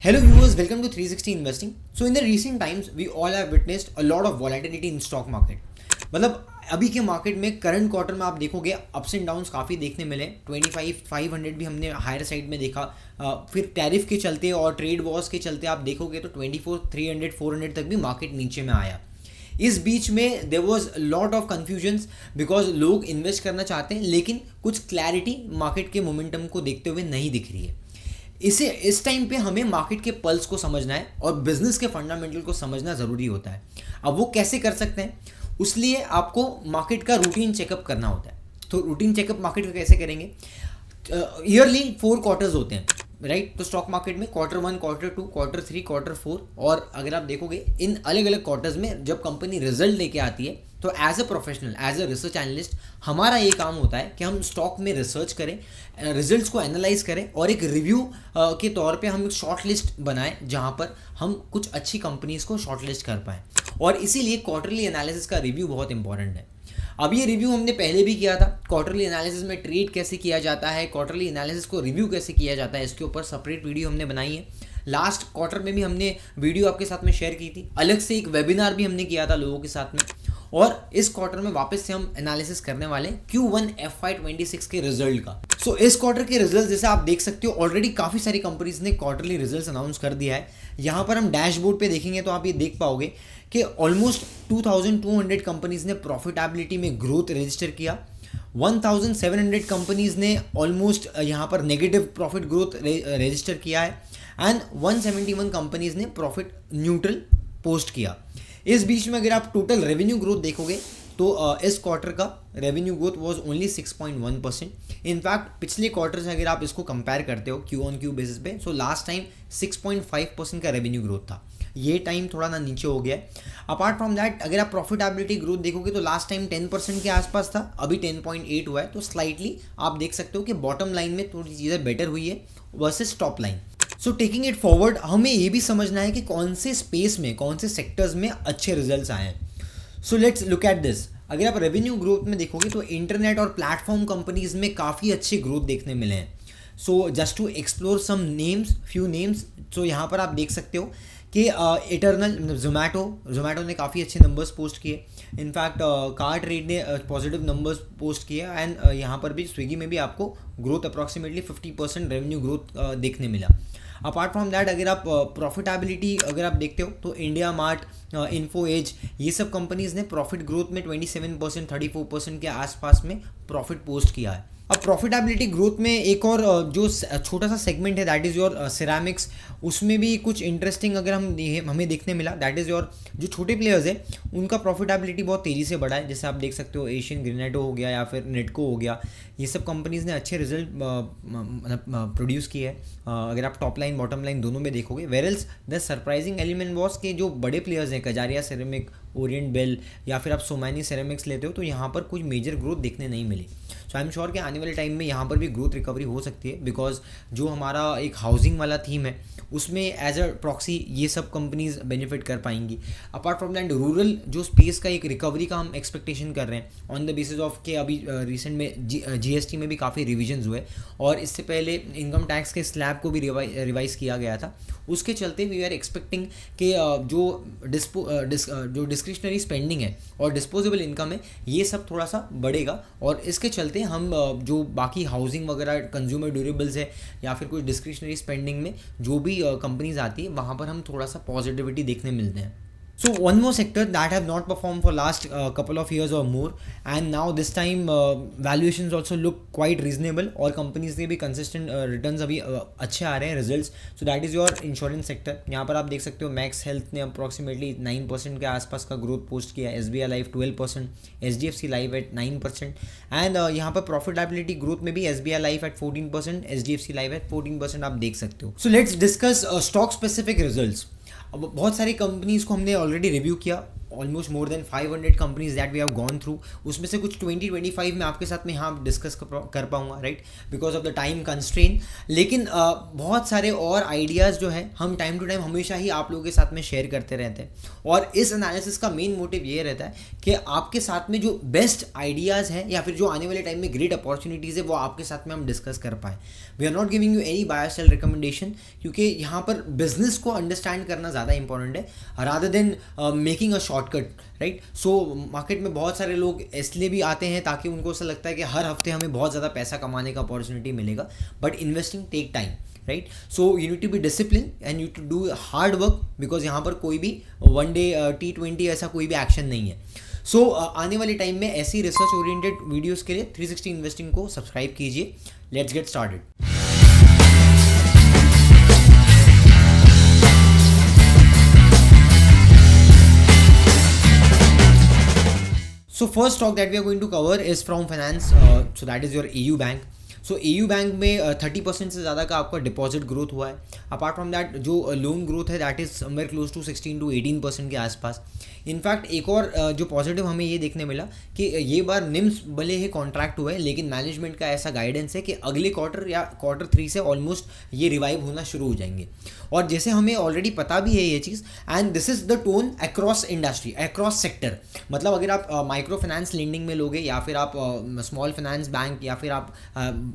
Hello viewers, welcome to 360 Investing. So in the recent times, we all have witnessed a lot of volatility in stock market. मतलब अभी के market में current quarter में आप देखोगे ups and downs काफ़ी देखने मिले 25,500 भी हमने हायर साइड में देखा। फिर टैरिफ के चलते और ट्रेड वॉर्स के चलते आप देखोगे तो 24,300 400 तक भी मार्केट नीचे में आया। इस बीच में there was lot of confusions because लोग इन्वेस्ट करना चाहते हैं लेकिन कुछ क्लैरिटी मार्केट के मोमेंटम को देखते हुए नहीं दिख रही है। इस टाइम पे हमें मार्केट के पल्स को समझना है और बिजनेस के फंडामेंटल को समझना ज़रूरी होता है। अब वो कैसे कर सकते हैं, उसलिए आपको मार्केट का रूटीन चेकअप करना होता है। तो रूटीन चेकअप मार्केट का कैसे करेंगे? ईयरली 4 क्वार्टर्स होते हैं, राइट? तो स्टॉक मार्केट में Q1, Q2, Q3, Q4 और अगर आप देखोगे इन अलग अलग क्वार्टर्स में जब कंपनी रिजल्ट लेके आती है तो as a professional, as a research analyst हमारा ये काम होता है कि हम स्टॉक में रिसर्च करें, रिजल्ट्स को एनालाइज करें और एक रिव्यू के तौर पे हम एक शॉर्ट लिस्ट बनाएं जहां पर हम कुछ अच्छी कंपनीज को शॉर्ट लिस्ट कर पाएँ। और इसीलिए क्वार्टरली एनालिसिस का रिव्यू बहुत इंपॉर्टेंट है। अब ये रिव्यू हमने पहले भी किया था। क्वार्टरली एनालिसिस में ट्रेड कैसे किया जाता है, क्वार्टरली एनालिसिस को रिव्यू कैसे किया जाता है, इसके ऊपर सेपरेट वीडियो हमने बनाई है। लास्ट क्वार्टर में भी हमने वीडियो आपके साथ में शेयर की थी, अलग से एक वेबिनार भी हमने किया था लोगों के साथ में। और इस क्वार्टर में वापस से हम एनालिसिस करने वाले Q1 FY26 के रिजल्ट का। सो इस क्वार्टर के रिजल्ट जैसे आप देख सकते हो ऑलरेडी काफ़ी सारी कंपनीज ने क्वार्टरली रिजल्ट्स अनाउंस कर दिया है। यहाँ पर हम डैशबोर्ड पे देखेंगे तो आप ये देख पाओगे कि ऑलमोस्ट 2200 कंपनीज ने प्रॉफिटेबिलिटी में ग्रोथ रजिस्टर किया। 1700 कंपनीज ने ऑलमोस्ट यहाँ पर नेगेटिव प्रॉफिट ग्रोथ रजिस्टर किया है एंड 171 कंपनीज ने प्रॉफिट न्यूट्रल पोस्ट किया। इस बीच में अगर आप टोटल रेवेन्यू ग्रोथ देखोगे तो इस क्वार्टर का revenue growth was only 6.1%। In fact पिछले क्वार्टर से अगर आप इसको कंपेयर करते हो Q on Q बेसिस पे, सो लास्ट टाइम 6.5% का रेवेन्यू ग्रोथ था, ये टाइम थोड़ा ना नीचे हो गया है। अपार्ट फ्रॉम दैट अगर आप प्रॉफिटेबिलिटी ग्रोथ देखोगे तो लास्ट टाइम 10% के आसपास था, अभी 10.8 हुआ है। तो स्लाइटली आप देख सकते हो कि बॉटम लाइन में थोड़ी चीज़ें बेटर हुई है versus top line. So taking it forward हमें ये भी समझना है कि कौन से स्पेस में, कौन से सेक्टर्स में अच्छे रिजल्ट्स आए हैं। So let's look at this. अगर आप रेवेन्यू ग्रोथ में देखोगे तो इंटरनेट और प्लेटफॉर्म कंपनीज में काफ़ी अच्छे ग्रोथ देखने मिले हैं। So just to explore some names, few names, so यहाँ पर आप देख सकते हो कि इटर्नल, जोमेटो ने काफ़ी अच्छे नंबर्स पोस्ट किए। इनफैक्ट कार ट्रेड ने पॉजिटिव नंबर्स पोस्ट किए एंड यहाँ पर भी स्विगी में भी आपको ग्रोथ अप्रॉक्सीमेटली 50% रेवेन्यू ग्रोथ देखने मिला। अपार्ट फ्रॉम दैट अगर आप प्रॉफिटेबिलिटी अगर आप देखते हो तो इंडिया मार्ट, इन्फो एज, ये सब कंपनीज ने प्रॉफिट ग्रोथ में 27% 34% के आसपास में प्रॉफिट पोस्ट किया है। अब प्रॉफिटेबिलिटी ग्रोथ में एक और जो छोटा सा सेगमेंट है दैट इज़ योर सिरामिक्स, उसमें भी कुछ इंटरेस्टिंग अगर हमें देखने मिला। दैट इज़ योर जो छोटे प्लेयर्स हैं उनका प्रॉफिटेबिलिटी बहुत तेज़ी से बढ़ा है। जैसे आप देख सकते हो एशियन ग्रेनेडो हो गया या फिर नेटको हो गया, ये सब कंपनीज ने अच्छे रिजल्ट प्रोड्यूस किए हैं अगर आप टॉप लाइन बॉटम लाइन दोनों में देखोगे। वेरल्स द सरप्राइजिंग एलिमेंट वॉस के जो बड़े प्लेयर्स हैं कजारिया सेरेमिक, ओरिएंट बेल या फिर आप सोमानी सेरेमिक्स लेते हो तो यहाँ पर कुछ मेजर ग्रोथ देखने नहीं मिली। सो आई एम श्योर कि आने वाले टाइम में यहाँ पर भी ग्रोथ रिकवरी हो सकती है बिकॉज जो हमारा एक हाउसिंग वाला थीम है उसमें एज अ प्रॉक्सी ये सब कंपनीज बेनिफिट कर पाएंगी। अपार्ट फ्रॉम दैट रूरल जो स्पेस का एक रिकवरी का हम एक्सपेक्टेशन कर रहे हैं ऑन द बेसिस ऑफ के अभी रिसेंट में GST में भी काफ़ी रिविजन्स हुए और इससे पहले इनकम टैक्स के स्लैब को भी रिवाइज किया गया था। उसके चलते वी आर एक्सपेक्टिंग कि जो डिस्क्रिशनरी स्पेंडिंग है और डिस्पोजेबल इनकम है ये सब थोड़ा सा बढ़ेगा और इसके चलते हम जो बाकी हाउसिंग वगैरह कंज्यूमर ड्यूरेबल्स है या फिर कुछ डिस्क्रिशनरी स्पेंडिंग में जो भी कंपनीज आती है वहाँ पर हम थोड़ा सा पॉजिटिविटी देखने मिलते हैं। So one more sector that have not performed for last couple of years or more and now this time valuations also look quite reasonable और companies के भी consistent returns अभी अच्छे आ रहे हैं results। So that is your insurance sector। यहाँ पर आप देख सकते हो मैक्स हेल्थ ने approximately 9% के आसपास का ग्रोथ पोस्ट किया, SBI life 12%, HDFC life at 9% and यहाँ पर प्रॉफिटेबिलिटी ग्रोथ में भी SBI life at 14%, HDFC life at 14% आप देख सकते हो। So let's discuss stock specific results. अब बहुत सारी कंपनीज को हमने ऑलरेडी रिव्यू किया, almost more than 500 companies that we have gone through, उसमें से कुछ 20-25 मैं आपके साथ में यहाँ डिस्कस कर पाऊँगा, right, because of the time constraint. लेकिन बहुत सारे और आइडियाज़ जो है हम टाइम टू टाइम हमेशा ही आप लोगों के साथ में शेयर करते रहते हैं, और इस एनालिसिस का मेन मोटिव ये रहता है कि आपके साथ में जो बेस्ट आइडियाज़ हैं या फिर जो आने वाले टाइम में ग्रेट अपॉर्चुनिटीज़ है वो आपके साथ में हम डिस्कस कर पाएँ। We are not giving you any buy sell recommendation, क्योंकि यहाँ पर बिजनेस को अंडरस्टैंड करना ज़्यादा इंपॉर्टेंट है rather than making a shortcut, right. So market में बहुत सारे लोग इसलिए भी आते हैं ताकि उनको ऐसा लगता है कि हर हफ्ते हमें बहुत ज़्यादा पैसा कमाने का अपॉर्चुनिटी मिलेगा, but investing take time, right. So you need to be discipline and you to do hard work, because यहाँ पर कोई भी वन डे T20 ऐसा कोई भी एक्शन नहीं है। सो आने वाले टाइम में ऐसी रिसर्च ओरिएंटेड वीडियोस के लिए 360 इन्वेस्टिंग को सब्सक्राइब कीजिए। Let's get started. So first stock that we are going to cover is from finance, so that is your AU Bank. So AU bank में 30% से ज़्यादा का आपका डिपॉजिट ग्रोथ हुआ है। अपार्ट फ्रॉम दैट जो लोन ग्रोथ है that is somewhere close to 16-18% के आसपास। इनफैक्ट एक और जो पॉजिटिव हमें ये देखने मिला कि ये बार निम्स भले ही कॉन्ट्रैक्ट हुए, लेकिन मैनेजमेंट का ऐसा गाइडेंस है कि अगले क्वार्टर या Q3 से ऑलमोस्ट ये रिवाइव होना शुरू हो जाएंगे। और जैसे हमें ऑलरेडी पता भी है ये चीज़, and this is the tone across industry, across sector. मतलब अगर आप माइक्रो फाइनेंस लेंडिंग में लोगे या फिर आप स्मॉल फाइनेंस बैंक या फिर आप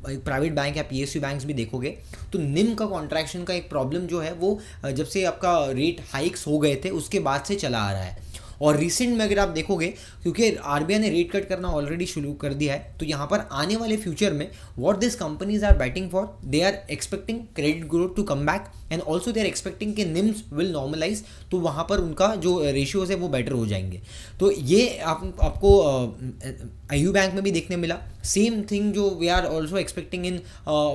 प्राइवेट बैंक या PSU बैंक्स भी देखोगे, तो निम का कॉन्ट्रैक्शन का एक प्रॉब्लम जो है वो जब से आपका रेट हाइक्स हो गए थे उसके बाद से चला आ रहा है। और रिसेंट में अगर आप देखोगे, क्योंकि RBI ने रेट कट करना ऑलरेडी शुरू कर दिया है, तो यहाँ पर आने वाले फ्यूचर में what this companies are batting for, they are expecting credit growth to come back and also they are expecting कि निम्स विल नॉर्मलाइज, तो वहाँ पर उनका जो रेशियोज है वो बेटर हो जाएंगे। तो ये आपको AU बैंक में भी देखने मिला। सेम थिंग जो we are also expecting in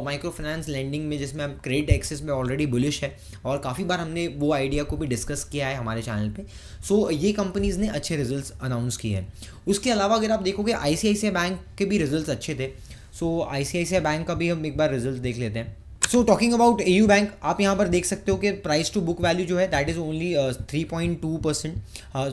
microfinance lending में, जिसमें हम क्रेडिट एक्सेस में ऑलरेडी बुलिश है और काफ़ी बार हमने वो आइडिया को भी डिस्कस किया है हमारे चैनल पे। सो ये कंपनीज़ ने अच्छे रिजल्ट्स अनाउंस किए हैं। उसके अलावा अगर आप देखोगे ICICI बैंक के भी रिजल्ट्स अच्छे थे। सो ICICI बैंक का भी हम एक बार रिजल्ट देख लेते हैं। So talking about AU bank, आप यहाँ पर देख सकते हो कि प्राइस टू बुक वैल्यू जो है दैट इज़ ओनली 3.2%।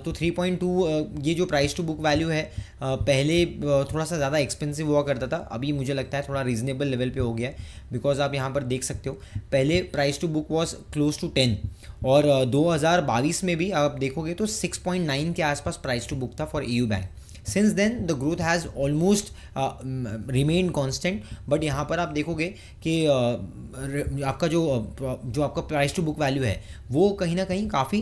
तो 3.2 ये जो प्राइस टू बुक वैल्यू है पहले थोड़ा सा ज़्यादा एक्सपेंसिव हुआ करता था, अभी मुझे लगता है थोड़ा रीजनेबल लेवल पे हो गया है। बिकॉज आप यहाँ पर देख सकते हो पहले price to book was close to 10, और 2022 में भी आप देखोगे तो 6.9 के आसपास प्राइस टू बुक था for AU bank. Since then the growth has almost remain constant, but यहाँ पर आप देखोगे कि आपका जो आपका प्राइस टू बुक वैल्यू है वो कहीं ना कहीं काफ़ी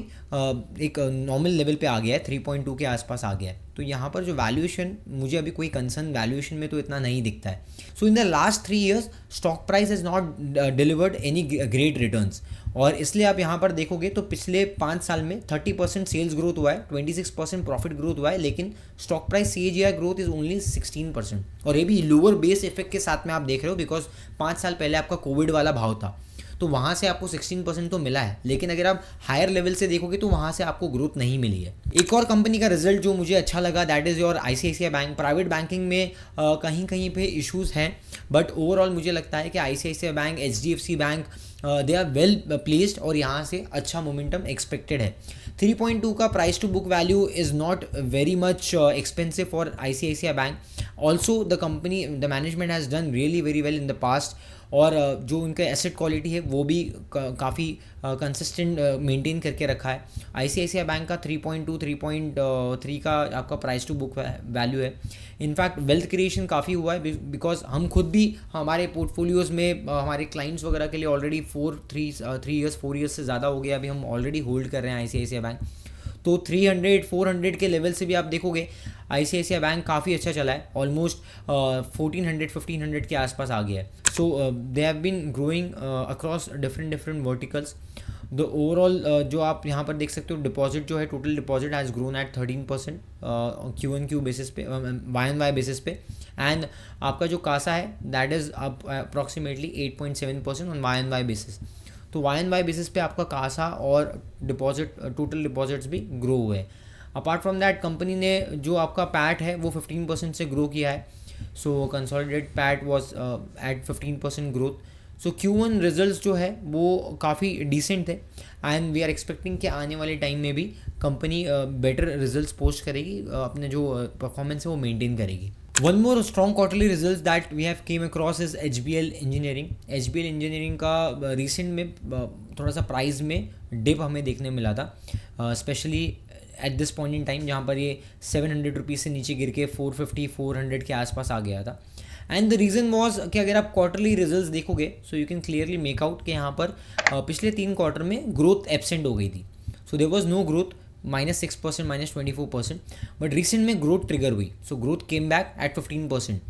एक नॉर्मल लेवल पे आ गया है, 3.2 के आसपास आ गया है। तो यहाँ पर जो वैल्यूएशन, मुझे अभी कोई कंसर्न वैल्यूएशन में तो इतना नहीं दिखता है। So in the last 3 years stock price has not delivered any great returns, और इसलिए आप यहाँ पर देखोगे तो पिछले 5 साल में 30% सेल्स ग्रोथ हुआ है, 26% प्रॉफिट ग्रोथ हुआ है, लेकिन stock price CAGR growth is only 16%। और ये भी लोअर बेस इफेक्ट के साथ में आप देख रहे हो, बिकॉज 5 साल पहले आपका कोविड वाला भाव था, तो वहाँ से आपको 16% तो मिला है, लेकिन अगर आप हायर लेवल से देखोगे तो वहाँ से आपको ग्रोथ नहीं मिली है। एक और कंपनी का रिजल्ट जो मुझे अच्छा लगा that is your ICICI bank. Private banking में कहीं कहीं पे इश्यूज़ हैं, बट ओवरऑल मुझे लगता है कि ICICI bank, HDFC bank they are well placed और यहाँ से अच्छा मोमेंटम एक्सपेक्टेड है। 3.2 का price to book value is not very much expensive for ICICI bank. Also the company, the management has done really very well in the past, और जो उनका asset quality है वो भी काफ़ी कंसिस्टेंट मेंटेन करके रखा है। ICICI बैंक का 3.2, 3.3 का आपका प्राइस टू बुक वैल्यू है। इनफैक्ट वेल्थ क्रिएशन काफ़ी हुआ है, बिकॉज हम खुद भी हमारे पोर्टफोलियोज़ में हमारे क्लाइंट्स वगैरह के लिए ऑलरेडी 4 years से ज़्यादा हो गया, अभी हम ऑलरेडी होल्ड कर रहे हैं ICICI बैंक। तो 300-400 के लेवल से भी आप देखोगे ICICI बैंक काफ़ी अच्छा चला है, ऑलमोस्ट 1400-1500 के आसपास आ गया है। So they have been growing across different verticals. The overall जो आप यहाँ पर देख सकते हो डिपॉजिट जो है, total deposit has grown at 13% Q1Q basis पे, Y-on-Y बेसिस पे, एंड आपका जो कासा है that is approximately 8.7% on Y-on-Y basis. तो Y-on-Y बेसिस पे आपका कासा और डिपॉजिट, टोटल डिपॉजिट्स भी ग्रो हुए। अपार्ट फ्रॉम दैट कंपनी ने जो आपका पैट है वो 15% से ग्रो किया है। So consolidated PAT was at 15% growth. So Q1 results जो है वो काफ़ी डिसेंट थे एंड वी आर एक्सपेक्टिंग कि आने वाले टाइम में भी कंपनी बेटर रिजल्ट्स पोस्ट करेगी, अपने जो परफॉर्मेंस है वो मेंटेन करेगी. One more strong quarterly results that we have came across is HBL engineering. HBL engineering का रिसेंट में थोड़ा सा प्राइस में डिप हमें देखने मिला था, specially at this point in time जहाँ पर ये 700 रुपीज़ से नीचे गिर के 450-400 के आसपास आ गया था. एंड द रीज़न वॉज कि अगर आप क्वार्टरली रिजल्ट्स देखोगे so you can clearly make out कि यहाँ पर पिछले 3 क्वार्टर में ग्रोथ एब्सेंट हो गई थी. So there was no growth, -6%, -24%, but recent में ग्रोथ ट्रिगर हुई. So growth came back at 15%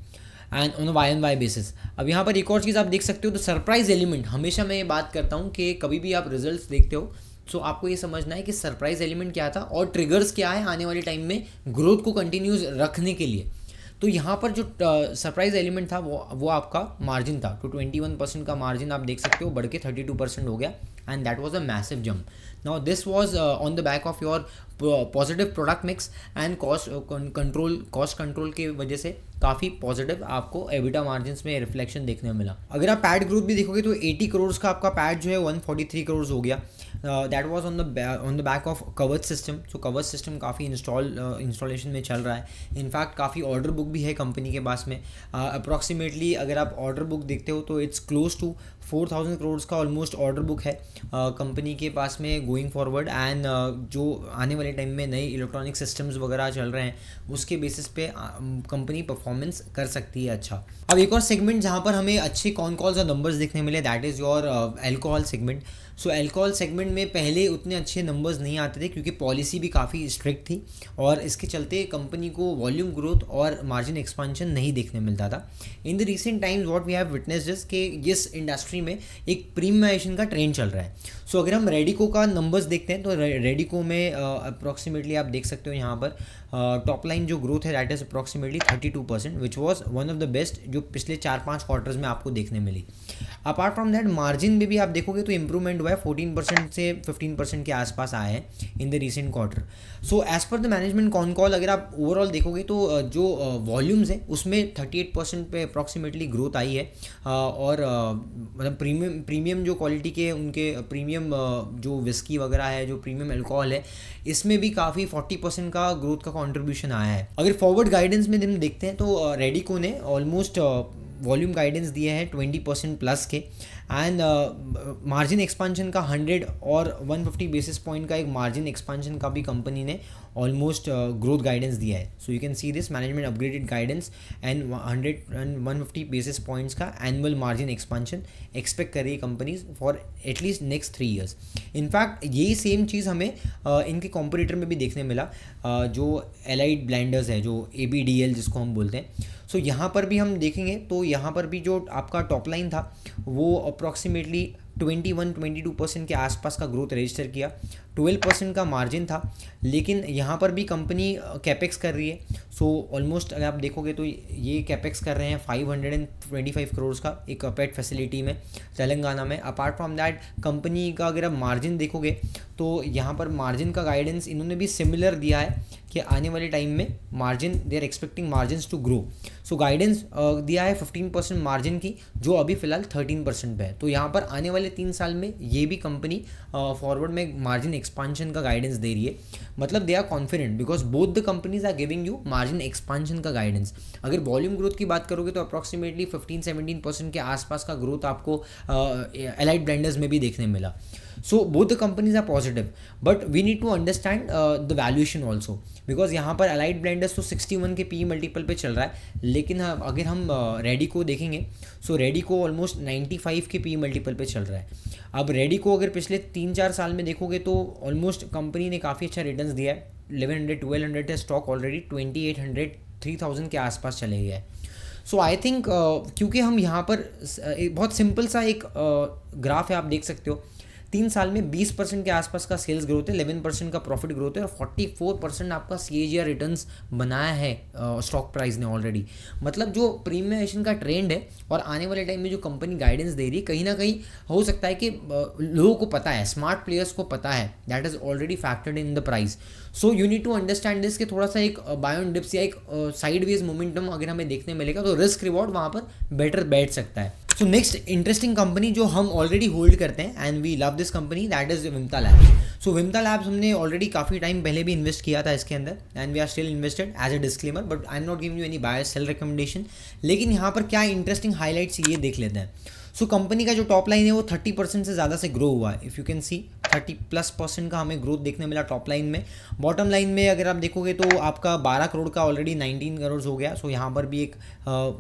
and on a YoY basis. अब यहाँ पर एक और चीज़ आप देख सकते हो, तो सरप्राइज एलिमेंट, हमेशा मैं ये बात करता हूँ कि कभी भी आप रिजल्ट्स देखते हो सो आपको ये समझना है कि सरप्राइज एलिमेंट क्या था और ट्रिगर्स क्या है आने वाले टाइम में ग्रोथ को कंटिन्यूस रखने के लिए. तो यहाँ पर जो सरप्राइज एलिमेंट था वो आपका मार्जिन था. तो 21% का मार्जिन आप देख सकते हो बढ़ के 32% हो गया and that was a massive jump. Now this was on the back of your positive product mix and cost control की वजह से काफ़ी पॉजिटिव आपको एबिटा मार्जिन में रिफ्लेक्शन देखने को मिला. अगर आप पैड ग्रोथ भी देखोगे तो 80 करोड़ का आपका पैड जो है 143 करोड़ हो गया. That was on the back of कवच सिस्टम. सो कवच सिस्टम काफ़ी इंस्टॉलेशन में चल रहा है. इनफैक्ट काफ़ी ऑर्डर बुक भी है कंपनी के पास में. अप्रॉक्सीमेटली अगर आप ऑर्डर बुक देखते हो तो इट्स क्लोज टू 4000 करोड़ का ऑलमोस्ट ऑर्डर बुक है कंपनी के पास में गोइंग फॉरवर्ड. एंड जो आने वाले टाइम में नए इलेक्ट्रॉनिक सिस्टम्स वगैरह चल रहे हैं उसके बेसिस पे कंपनी परफॉर्मेंस कर सकती है अच्छा. अब एक और सेगमेंट जहाँ पर हमें अच्छे कॉन कॉल्स और नंबर्स देखने मिले, that is your alcohol segment. So alcohol segment में पहले उतने अच्छे नंबर्स नहीं आते थे क्योंकि पॉलिसी भी काफ़ी स्ट्रिक्ट थी और इसके चलते कंपनी को वॉल्यूम ग्रोथ और मार्जिन एक्सपांशन नहीं देखने मिलता था. In the recent times what we have witnessed is कि इस इंडस्ट्री में एक प्रीमियमाइजेशन का ट्रेंड चल रहा है. सो अगर हम रेडिको का नंबर्स देखते हैं तो रेडिको में अप्रॉक्सीमेटली आप देख सकते हो यहाँ पर टॉप लाइन जो ग्रोथ है that is approximately 32%, which was one of the best जो पिछले 4-5 क्वार्टर्स में आपको देखने मिली. अपार्ट फ्रॉम दैट मार्जिन में भी आप देखोगे तो इंप्रूवमेंट हुआ है, 14% से 15% के आसपास आए हैं in the recent quarter. So as per the management con call अगर आप ओवरऑल देखोगे तो जो वॉल्यूम्स है उसमें 38% पे अप्रॉक्सीमेटली ग्रोथ आई है. और मतलब प्रीमियम जो क्वालिटी के उनके प्रीमियम जो विस्की वगैरह है, जो प्रीमियम अल्कोहल है, इसमें भी काफ़ी 40% का ग्रोथ का कंट्रीब्यूशन आया है. अगर फॉरवर्ड गाइडेंस में हम देखते हैं तो रेडिको ने ऑलमोस्ट वॉल्यूम गाइडेंस दिए हैं 20% प्लस के एंड मार्जिन एक्सपांशन का 100 और 150 बेसिस पॉइंट का एक मार्जिन एक्सपांशन का भी कंपनी ने ऑलमोस्ट ग्रोथ गाइडेंस दिया है. So you can see this management upgraded guidance and 100 and 150 basis points का एनुअल मार्जिन एक्सपांशन एक्सपेक्ट कर रही है companies for at least next 3 years. In fact यही सेम चीज़ हमें इनके कॉम्पिटिटर में भी देखने मिला, जो एलाइड ब्लेंडर्स है, जो ABDL जिसको हम बोलते हैं. सो यहाँ पर भी हम देखेंगे तो यहाँ पर भी जो आपका टॉप लाइन था वो अप्रॉक्सीमेटली 21-22% के आसपास का ग्रोथ रजिस्टर किया. 12% का मार्जिन था, लेकिन यहाँ पर भी कंपनी कैपेक्स कर रही है. सो ऑलमोस्ट अगर आप देखोगे तो ये कैपेक्स कर रहे हैं 525 करोड़ का एक पेट फैसिलिटी में तेलंगाना में. अपार्ट फ्रॉम दैट कंपनी का अगर आप मार्जिन देखोगे तो यहाँ पर मार्जिन का गाइडेंस इन्होंने भी सिमिलर दिया है कि आने वाले टाइम में margin they are expecting margins to grow. So guidance दिया है 15% मार्जिन की, जो अभी फिलहाल 13% पे है. तो यहाँ पर आने वाले 3 साल में ये भी कंपनी फॉरवर्ड में मार्जिन एक्सपांशन का गाइडेंस दे रही है. मतलब they are confident because both the companies are giving you margin expansion का गाइडेंस. अगर वॉल्यूम ग्रोथ की बात करोगे तो अप्रॉक्सीमेटली 15-17% के आसपास का ग्रोथ आपको एलाइड ब्लेंडर्स में भी देखने मिला. So both the companies are positive, but we need to understand the valuation also, because यहाँ पर Allied Blenders तो 61 के PE मल्टीपल पे चल रहा है, लेकिन अगर हम रेडिको देखेंगे सो रेडिको ऑलमोस्ट 95 के PE मल्टीपल पे चल रहा है. अब रेडिको अगर पिछले 3-4 साल में देखोगे तो ऑलमोस्ट कंपनी ने काफ़ी अच्छा रिटर्न्स दिया है. 1100-1200 है स्टॉक, ऑलरेडी 2800-3000 के आसपास चले गया है. सो आई थिंक क्योंकि हम यहाँ पर बहुत सिंपल सा एक ग्राफ है, आप देख सकते हो 3 साल में 20% के आसपास का सेल्स ग्रोथ है, 11% का प्रॉफिट ग्रोथ है और 44% आपका CAGR रिटर्न्स बनाया है स्टॉक प्राइस ने ऑलरेडी. मतलब जो प्रीमियमाइजेशन का ट्रेंड है और आने वाले टाइम में जो कंपनी गाइडेंस दे रही है, कहीं ना कहीं हो सकता है कि लोगों को पता है, स्मार्ट प्लेयर्स को पता है, that is already factored in the price. So you need to understand this कि थोड़ा सा एक बाय ऑन डिप्स या एक साइडवेज मोमेंटम अगर हमें देखने मिलेगा तो रिस्क रिवॉर्ड वहाँ पर बेटर बैठ सकता है. सो नेक्स्ट इंटरेस्टिंग कंपनी जो हम ऑलरेडी होल्ड करते हैं and we love this company, that is Vimta Labs. So Vimta Labs हमने ऑलरेडी काफ़ी टाइम पहले भी इन्वेस्ट किया था इसके अंदर and we are still invested as a disclaimer, but I am not giving you any buy sell recommendation. लेकिन यहाँ पर क्या इंटरेस्टिंग हाईलाइट्स ये देख लेते हैं। सो कंपनी का जो टॉप लाइन है वो 30% से ज़्यादा से ग्रो हुआ है। इफ़ यू कैन सी 30+% का हमें ग्रोथ देखने मिला टॉप लाइन में। बॉटम लाइन में अगर आप देखोगे तो आपका 12 करोड़ का ऑलरेडी 19 करोड़ हो गया। सो यहाँ पर भी एक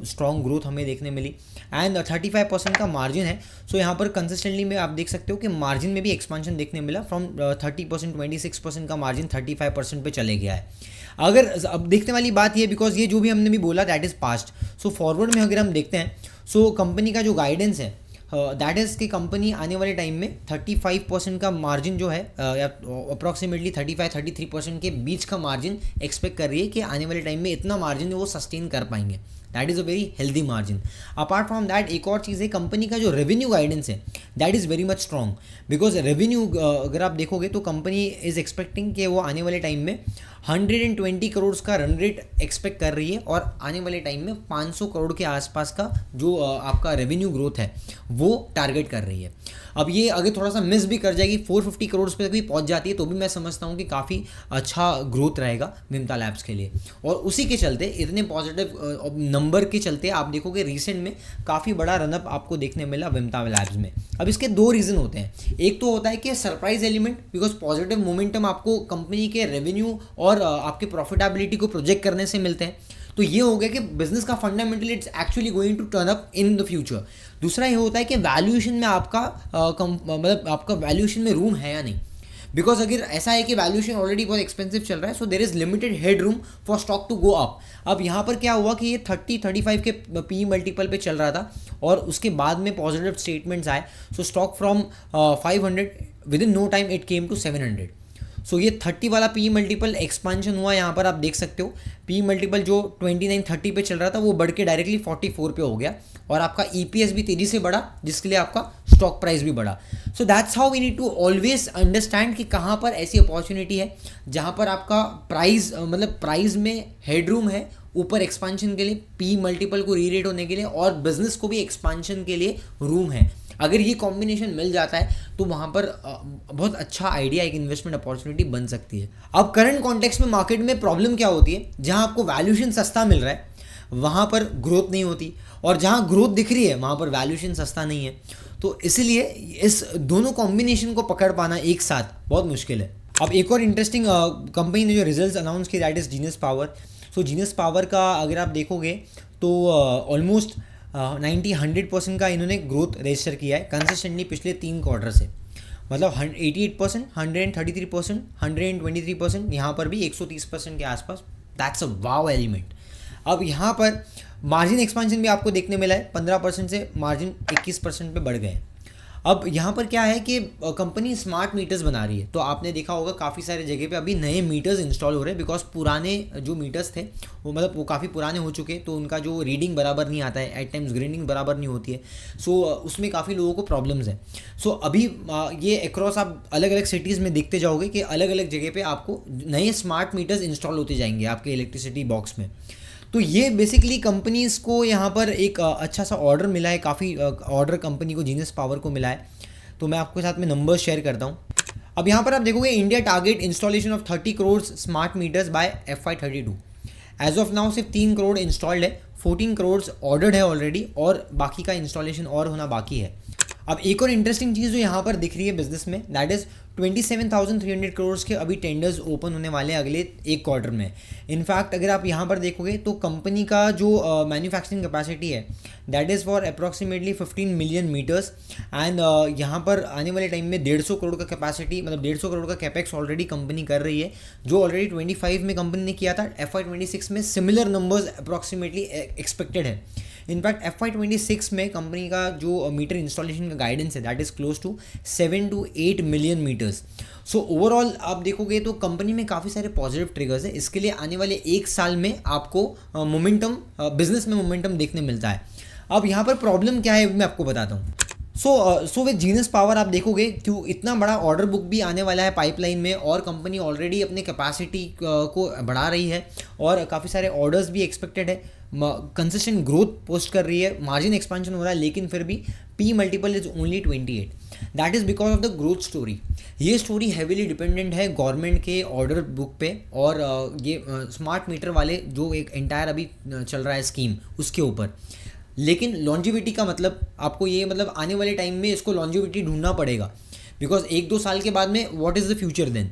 स्ट्रॉन्ग ग्रोथ हमें देखने मिली एंड 35% का मार्जिन है। सो यहाँ पर कंसिस्टेंटली में आप देख सकते हो कि मार्जिन में भी एक्सपांशन देखने मिला फ्रॉम 30% 26% का मार्जिन 35% पे चले गया है। अगर अब देखने वाली बात ये, बिकॉज ये जो भी हमने भी बोला that is past. So forward में अगर हम देखते हैं, सो कंपनी का जो गाइडेंस है दैट इज़ कि कंपनी आने वाले टाइम में 35% का मार्जिन जो है या अप्रॉक्सीमेटली 35-33% के बीच का मार्जिन एक्सपेक्ट कर रही है कि आने वाले टाइम में इतना मार्जिन वो सस्टेन कर पाएंगे। That is a very healthy margin. Apart from that एक और चीज़ है, कंपनी का जो रेवेन्यू गाइडेंस है that is very much strong, because revenue अगर आप देखोगे तो कंपनी इज़ एक्सपेक्टिंग कि वो आने वाले टाइम में 120 करोड़ का रन रेट एक्सपेक्ट कर रही है और आने वाले टाइम में 500 करोड़ के आसपास का जो आपका रेवेन्यू ग्रोथ है वो टारगेट कर रही है। अब ये अगर थोड़ा सा मिस भी कर जाएगी 450 करोड़ पे तक भी पहुंच जाती है तो भी मैं समझता हूँ कि काफ़ी अच्छा ग्रोथ रहेगा विमता लैब्स के लिए। और उसी के चलते इतने पॉजिटिव नंबर के चलते आप देखोगे रिसेंट में काफ़ी बड़ा रनअप आपको देखने मिला विमता लैब्स में। अब इसके दो रीज़न होते हैं। एक तो होता है कि surprise element, because positive momentum आपको कंपनी के रेवेन्यू और आपके प्रॉफिटेबिलिटी को प्रोजेक्ट करने से मिलते हैं। तो ये हो गया कि बिजनेस का fundamentally it's actually going to turn up in the future. दूसरा ये होता है कि वैल्यूएशन में आपका मतलब आपका वैल्यूएशन में रूम है या नहीं, बिकॉज अगर ऐसा है कि वैल्यूएशन ऑलरेडी बहुत एक्सपेंसिव चल रहा है, so there is limited head room for stock to go up. अब यहाँ पर क्या हुआ कि ये 30-35 के पी मल्टीपल पे चल रहा था और उसके बाद में पॉजिटिव स्टेटमेंट्स आए। So stock from 500 within no time it came to 700। सो ये 30 वाला पी मल्टीपल एक्सपांशन हुआ। यहाँ पर आप देख सकते हो पी मल्टीपल जो 29-30 पे चल रहा था वो बढ़ के डायरेक्टली 44 पे हो गया और आपका ईपीएस भी तेज़ी से बढ़ा, जिसके लिए आपका स्टॉक प्राइस भी बढ़ा। So that's how we need to always understand कि कहाँ पर ऐसी अपॉर्चुनिटी है जहाँ पर आपका प्राइस मतलब प्राइस में हेडरूम है ऊपर एक्सपांशन के लिए, पी मल्टीपल को रीरेट होने के लिए और बिजनेस को भी एक्सपांशन के लिए रूम है। अगर ये कॉम्बिनेशन मिल जाता है तो वहाँ पर बहुत अच्छा आइडिया, एक इन्वेस्टमेंट अपॉर्चुनिटी बन सकती है। अब करंट कॉन्टेक्स्ट में मार्केट में प्रॉब्लम क्या होती है, जहाँ आपको वैल्यूएशन सस्ता मिल रहा है वहाँ पर ग्रोथ नहीं होती और जहाँ ग्रोथ दिख रही है वहाँ पर वैल्यूएशन सस्ता नहीं है। तो इसलिए इस दोनों कॉम्बिनेशन को पकड़ पाना एक साथ बहुत मुश्किल है। अब एक और इंटरेस्टिंग कंपनी ने जो रिजल्ट्स अनाउंस किए that is genius power. So genius power का अगर आप देखोगे तो ऑलमोस्ट 90-100% का इन्होंने ग्रोथ रजिस्टर किया है कंसिस्टेंटली पिछले 3 क्वार्टर से। मतलब 88%, 133%, 123%, यहाँ पर भी 130% के आसपास। That's a wow element. अब यहाँ पर मार्जिन एक्सपांशन भी आपको देखने मिला है, 15% से मार्जिन 21% पे बढ़ गए। अब यहाँ पर क्या है कि कंपनी स्मार्ट मीटर्स बना रही है। तो आपने देखा होगा काफ़ी सारे जगह पे अभी नए मीटर्स इंस्टॉल हो रहे हैं, बिकॉज पुराने जो मीटर्स थे वो काफ़ी पुराने हो चुके, तो उनका जो रीडिंग बराबर नहीं आता है, एट टाइम्स ग्रीडिंग बराबर नहीं होती है। सो उसमें काफ़ी लोगों को प्रॉब्लम्स है। सो अभी ये अक्रॉस आप अलग अलग सिटीज़ में देखते जाओगे कि अलग अलग जगह पर आपको नए स्मार्ट मीटर्स इंस्टॉल होते जाएंगे आपके इलेक्ट्रिसिटी बॉक्स में। तो ये बेसिकली कंपनीज़ को यहाँ पर एक अच्छा सा ऑर्डर मिला है, काफ़ी ऑर्डर कंपनी को जीनियस पावर को मिला है। तो मैं आपके साथ में नंबर्स शेयर करता हूँ। अब यहाँ पर आप देखोगे India target installation of 30 crore smart meters by FY32। As of now सिर्फ 3 करोड़ इंस्टॉल्ड है, 14 करोड़ ऑर्डर्ड है ऑलरेडी और बाकी का इंस्टॉलेशन और होना बाकी है। अब एक और इंटरेस्टिंग चीज़ जो यहाँ पर दिख रही है बिजनेस में दैट इज़ 27,300 करोड़ के अभी टेंडर्स ओपन होने वाले हैं अगले एक क्वार्टर में। इनफैक्ट अगर आप यहाँ पर देखोगे तो कंपनी का जो मैन्युफैक्चरिंग कैपेसिटी है that is for approximately 15 million meters and यहाँ पर आने वाले टाइम में 150 करोड़ का कैपेसिटी मतलब 150 करोड़ का कैपेक्स ऑलरेडी कंपनी कर रही है, जो ऑलरेडी 25 में कंपनी ने किया था। FY26 में सिमिलर नंबर्स अप्रॉक्सीमेटली एक्सपेक्टेड है। इनफैक्ट FY26 में कंपनी का जो मीटर इंस्टॉलेशन का गाइडेंस है that is close to 7 to 8 million meters. So overall आप देखोगे तो कंपनी में काफ़ी सारे पॉजिटिव ट्रिगर्स है। इसके लिए आने वाले एक साल में आपको मोमेंटम बिजनेस में मोमेंटम देखने मिलता है। अब यहाँ पर प्रॉब्लम क्या है मैं आपको बताता हूँ। सो विद जीनियस पावर आप देखोगे क्यों इतना बड़ा ऑर्डर बुक भी आने वाला है पाइपलाइन में और कंपनी ऑलरेडी अपने कैपेसिटी को बढ़ा रही है और काफ़ी सारे ऑर्डर्स भी एक्सपेक्टेड है। कंसिस्टेंट ग्रोथ पोस्ट कर रही है, मार्जिन एक्सपेंशन हो रहा है, लेकिन फिर भी P multiple is only 28। That is because of the growth story. ये स्टोरी हैविली डिपेंडेंट है गवर्नमेंट के ऑर्डर बुक पे और ये स्मार्ट मीटर वाले जो एक एंटायर अभी चल रहा है स्कीम उसके ऊपर। लेकिन लॉन्जिविटी का मतलब आपको ये मतलब आने वाले टाइम में इसको लॉन्जिविटी ढूंढना पड़ेगा, बिकॉज 1-2 साल के बाद में what is the future then,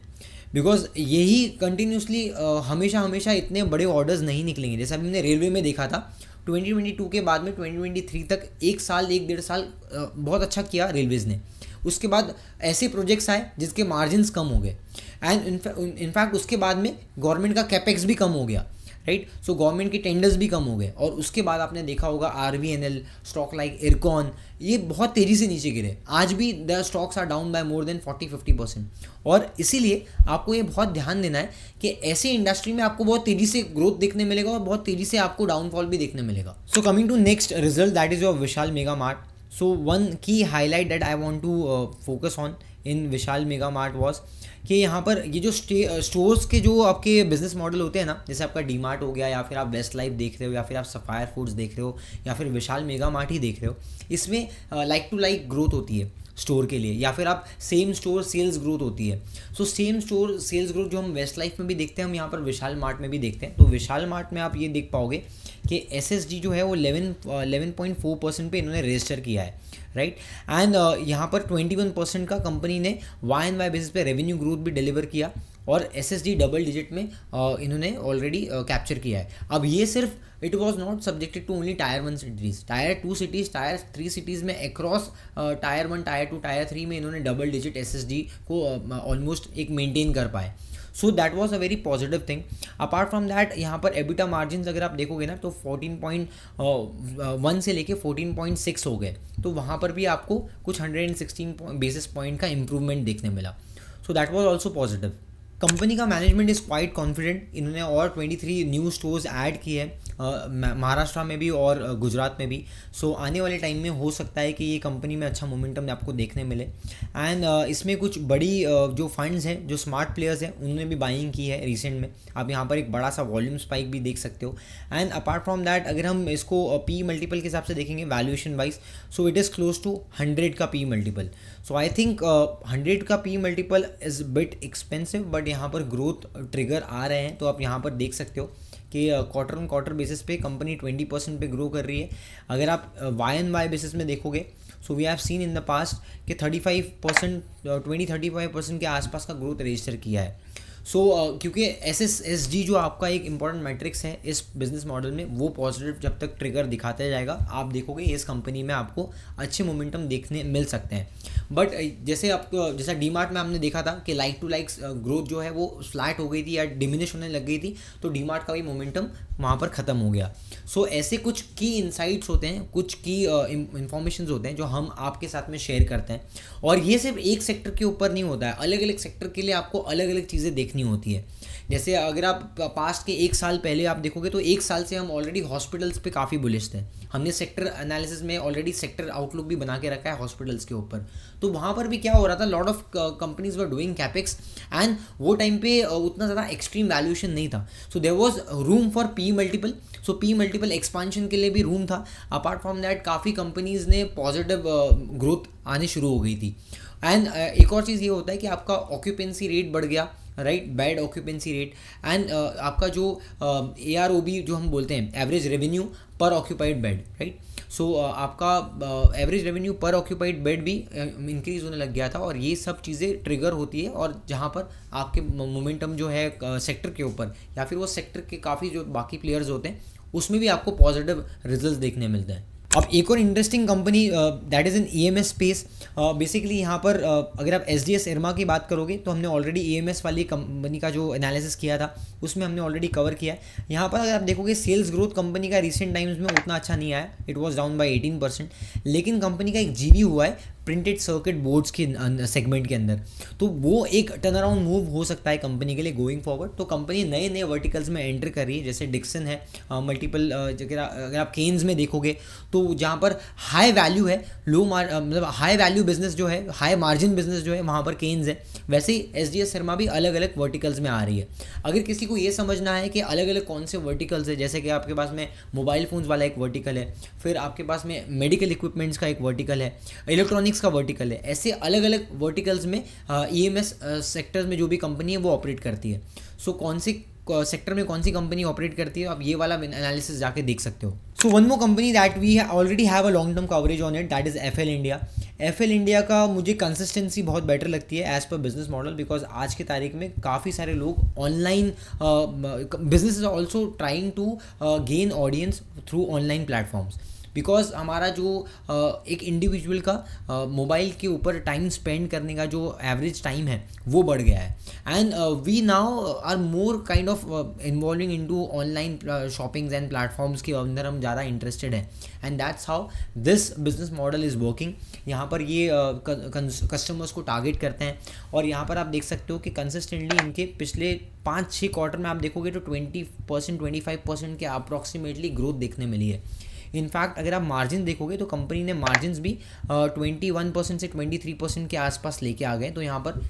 because यही कंटिन्यूसली हमेशा हमेशा इतने बड़े ऑर्डर्स नहीं निकलेंगे। जैसे अभी हमने रेलवे में देखा था 2022 के बाद में 2023 तक 1 साल 1-1.5 साल बहुत अच्छा किया रेलवेज़ ने। उसके बाद ऐसे प्रोजेक्ट्स आए जिसके मार्जिन्स कम हो गए एंड इनफैक्ट उसके बाद में गवर्नमेंट का कैपेक्स भी कम हो गया, राइट। सो गवर्नमेंट के टेंडर्स भी कम हो गए और उसके बाद आपने देखा होगा RVNL स्टॉक लाइक इरकॉन ये बहुत तेज़ी से नीचे गिरे। आज भी the stocks are down by more than 40-50%। और इसीलिए आपको ये बहुत ध्यान देना है कि ऐसे इंडस्ट्री में आपको बहुत तेज़ी से ग्रोथ देखने मिलेगा और बहुत तेज़ी से आपको डाउनफॉल भी देखने मिलेगा। So coming to next result, that is your Vishal mega mart. So one key highlight that I want to focus on in Vishal mega mart was कि यहाँ पर ये जो स्टोर्स के जो आपके बिजनेस मॉडल होते हैं ना, जैसे आपका डी मार्ट हो गया या फिर आप वेस्ट लाइफ देख रहे हो या फिर आप सफायर फूड्स देख रहे हो या फिर विशाल मेगा मार्ट ही देख रहे हो, इसमें लाइक टू लाइक ग्रोथ होती है स्टोर के लिए, या फिर आप सेम स्टोर सेल्स ग्रोथ होती है। So same store sales growth जो हम वेस्ट लाइफ में भी देखते हैं हम यहाँ पर विशाल मार्ट में भी देखते हैं। तो विशाल मार्ट में आप ये देख पाओगे कि SSG जो है वो 11.4% पे इन्होंने रजिस्टर किया है, राइट। एंड यहाँ पर 21% का कंपनी ने YoY बेसिस पे रेवेन्यू ग्रोथ भी डिलीवर किया और SSG डबल डिजिट में इन्होंने ऑलरेडी कैप्चर किया है। अब ये सिर्फ it was not subjected to only tier 1 cities, tier 2 cities, tier 3 cities में अक्रॉस टायर 1, टायर 2, टायर 3 में इन्होंने डबल डिजिट SSG को ऑलमोस्ट एक मेंटेन कर पाए। So that was a very positive thing. Apart from that यहाँ पर एबिटा मार्जिन अगर आप देखोगे ना तो 14.1 से लेके 14.6 हो गए, तो वहाँ पर भी आपको कुछ 116 बेसिस पॉइंट का इम्प्रूवमेंट देखने मिला। सो that was also positive. Company का मैनेजमेंट इज़ क्वाइट कॉन्फिडेंट। इन्होंने और 23 न्यू स्टोर्स ऐड किए हैं महाराष्ट्र में भी और गुजरात में भी। सो आने वाले टाइम में हो सकता है कि ये कंपनी में अच्छा मोमेंटम आपको देखने मिले। एंड इसमें कुछ बड़ी जो फंड्स हैं, जो स्मार्ट प्लेयर्स हैं, उन्होंने भी बाइंग की है रिसेंट में। आप यहाँ पर एक बड़ा सा वॉल्यूम स्पाइक भी देख सकते हो। एंड अपार्ट फ्रॉम दैट अगर हम इसको पी मल्टीपल के हिसाब से देखेंगे valuation wise, so it is close to 100 का P multiple. So I think 100 का P multiple is bit expensive, but यहाँ पर ग्रोथ ट्रिगर आ रहे हैं। तो आप यहाँ पर देख सकते हो कि क्वार्टर ऑन क्वार्टर बेसिस पे कंपनी 20% पे ग्रो कर रही है। अगर आप YoY बेसिस में देखोगे, so we have seen in the past कि 35% 20-35% के आसपास का ग्रोथ रजिस्टर किया है। सो क्योंकि SSG जो आपका एक इंपॉर्टेंट मैट्रिक्स है इस बिजनेस मॉडल में, वो पॉजिटिव जब तक ट्रिगर दिखाते जाएगा आप देखोगे इस कंपनी में आपको अच्छे मोमेंटम देखने मिल सकते हैं। बट जैसे आपको जैसा डी मार्ट में हमने देखा था कि लाइक टू लाइक ग्रोथ जो है वो फ्लैट हो गई थी या डिमिनिश होने लग गई थी, तो डी मार्ट का भी मोमेंटम वहाँ पर ख़त्म हो गया। सो ऐसे कुछ की इंसाइट्स होते हैं, कुछ की इंफॉर्मेशन होते हैं जो हम आपके साथ में शेयर करते हैं। और ये सिर्फ एक सेक्टर के ऊपर नहीं होता है, अलग अलग सेक्टर के लिए आपको अलग अलग चीज़ें देखनी होती है। जैसे अगर आप पास्ट के 1 साल पहले आप देखोगे तो 1 साल से हम ऑलरेडी हॉस्पिटल्स पे काफ़ी बुलिश थे। हमने सेक्टर एनालिसिस में ऑलरेडी सेक्टर आउटलुक भी बना के रखा है हॉस्पिटल्स के ऊपर। तो वहाँ पर भी क्या हो रहा था, lot of companies were doing capex and वो टाइम पे उतना ज़्यादा एक्सट्रीम वैल्यूएशन नहीं था। So there was room for P multiple. So P multiple expansion के लिए भी रूम था। अपार्ट फ्रॉम दैट काफ़ी कंपनीज ने पॉजिटिव ग्रोथ आनी शुरू हो गई थी। एंड एक और चीज़ ये होता है कि आपका ऑक्यूपेंसी रेट बढ़ गया, right, bed occupancy rate. And आपका जो AROB जो हम बोलते हैं, average revenue per occupied bed, right. So आपका average revenue per occupied bed भी इंक्रीज होने लग गया था। और ये सब चीज़ें ट्रिगर होती है और जहाँ पर आपके मोमेंटम जो है सेक्टर के ऊपर या फिर वो सेक्टर के काफ़ी जो बाकी प्लेयर्स होते हैं उसमें भी आपको पॉजिटिव रिजल्ट देखने मिलते हैं। अब एक और interesting company that is in EMS space. Basically यहाँ पर अगर आप SDS इरमा की बात करोगे तो हमने ऑलरेडी EMS वाली कंपनी का जो एनालिसिस किया था उसमें हमने ऑलरेडी कवर किया है। यहाँ पर अगर आप देखोगे सेल्स ग्रोथ कंपनी का रिसेंट टाइम्स में उतना अच्छा नहीं आया, इट वाज डाउन बाय 18%। लेकिन कंपनी का एक GV हुआ है प्रिंटेड सर्किट बोर्ड्स के सेगमेंट के अंदर। तो वो एक टर्न अराउंड मूव हो सकता है कंपनी के लिए गोइंग फॉरवर्ड। तो कंपनी नए नए वर्टिकल्स में एंटर कर रही है, जैसे डिक्सन है, मल्टीपल अगर आप केन्स में देखोगे तो जहाँ पर हाई वैल्यू है, मतलब हाई वैल्यू बिजनेस जो है, हाई मार्जिन बिजनेस जो है, वहाँ पर केन्स है। वैसे ही एसडीएस शर्मा भी अलग अलग वर्टिकल्स में आ रही है। अगर किसी को ये समझना है कि अलग अलग कौन से वर्टिकल्स है, जैसे कि आपके पास में मोबाइल फ़ोन्स वाला एक वर्टिकल है, फिर आपके पास में मेडिकल इक्विपमेंट्स का एक वर्टिकल है, इलेक्ट्रॉनिक्स का वर्टिकल है, ऐसे अलग अलग वर्टिकल्स में ईएमएस सेक्टर्स में जो भी कंपनी है वो ऑपरेट करती है। सो कौन सी सेक्टर में कौन सी कंपनी ऑपरेट करती है, आप ये वाला एनालिसिस जाके देख सकते हो। So one more company that we already have a long term coverage on it, that is FL India. FL India का मुझे कंसिस्टेंसी बहुत बेटर लगती है as per business model, because आज की तारीख में काफ़ी सारे लोग online business is also trying to gain audience through online platforms. Because हमारा जो एक इंडिविजुअल का मोबाइल के ऊपर टाइम स्पेंड करने का जो एवरेज टाइम है वो बढ़ गया है, and we now are more kind of involving into online shoppings and platforms के अंदर हम ज़्यादा इंटरेस्टेड हैं, and that's how this business model is working. यहाँ पर ये कस्टमर्स को टारगेट करते हैं, और यहाँ पर आप देख सकते हो कि कंसिस्टेंटली इनके पिछले 5-6 क्वार्टर में आप देखोगे तो 20% 25% के अप्रॉक्सीमेटली ग्रोथ देखने मिली है। इनफैक्ट अगर आप मार्जिन देखोगे तो कंपनी ने मार्जिन भी 21% से 23% के आसपास लेके आ गए। तो यहाँ पर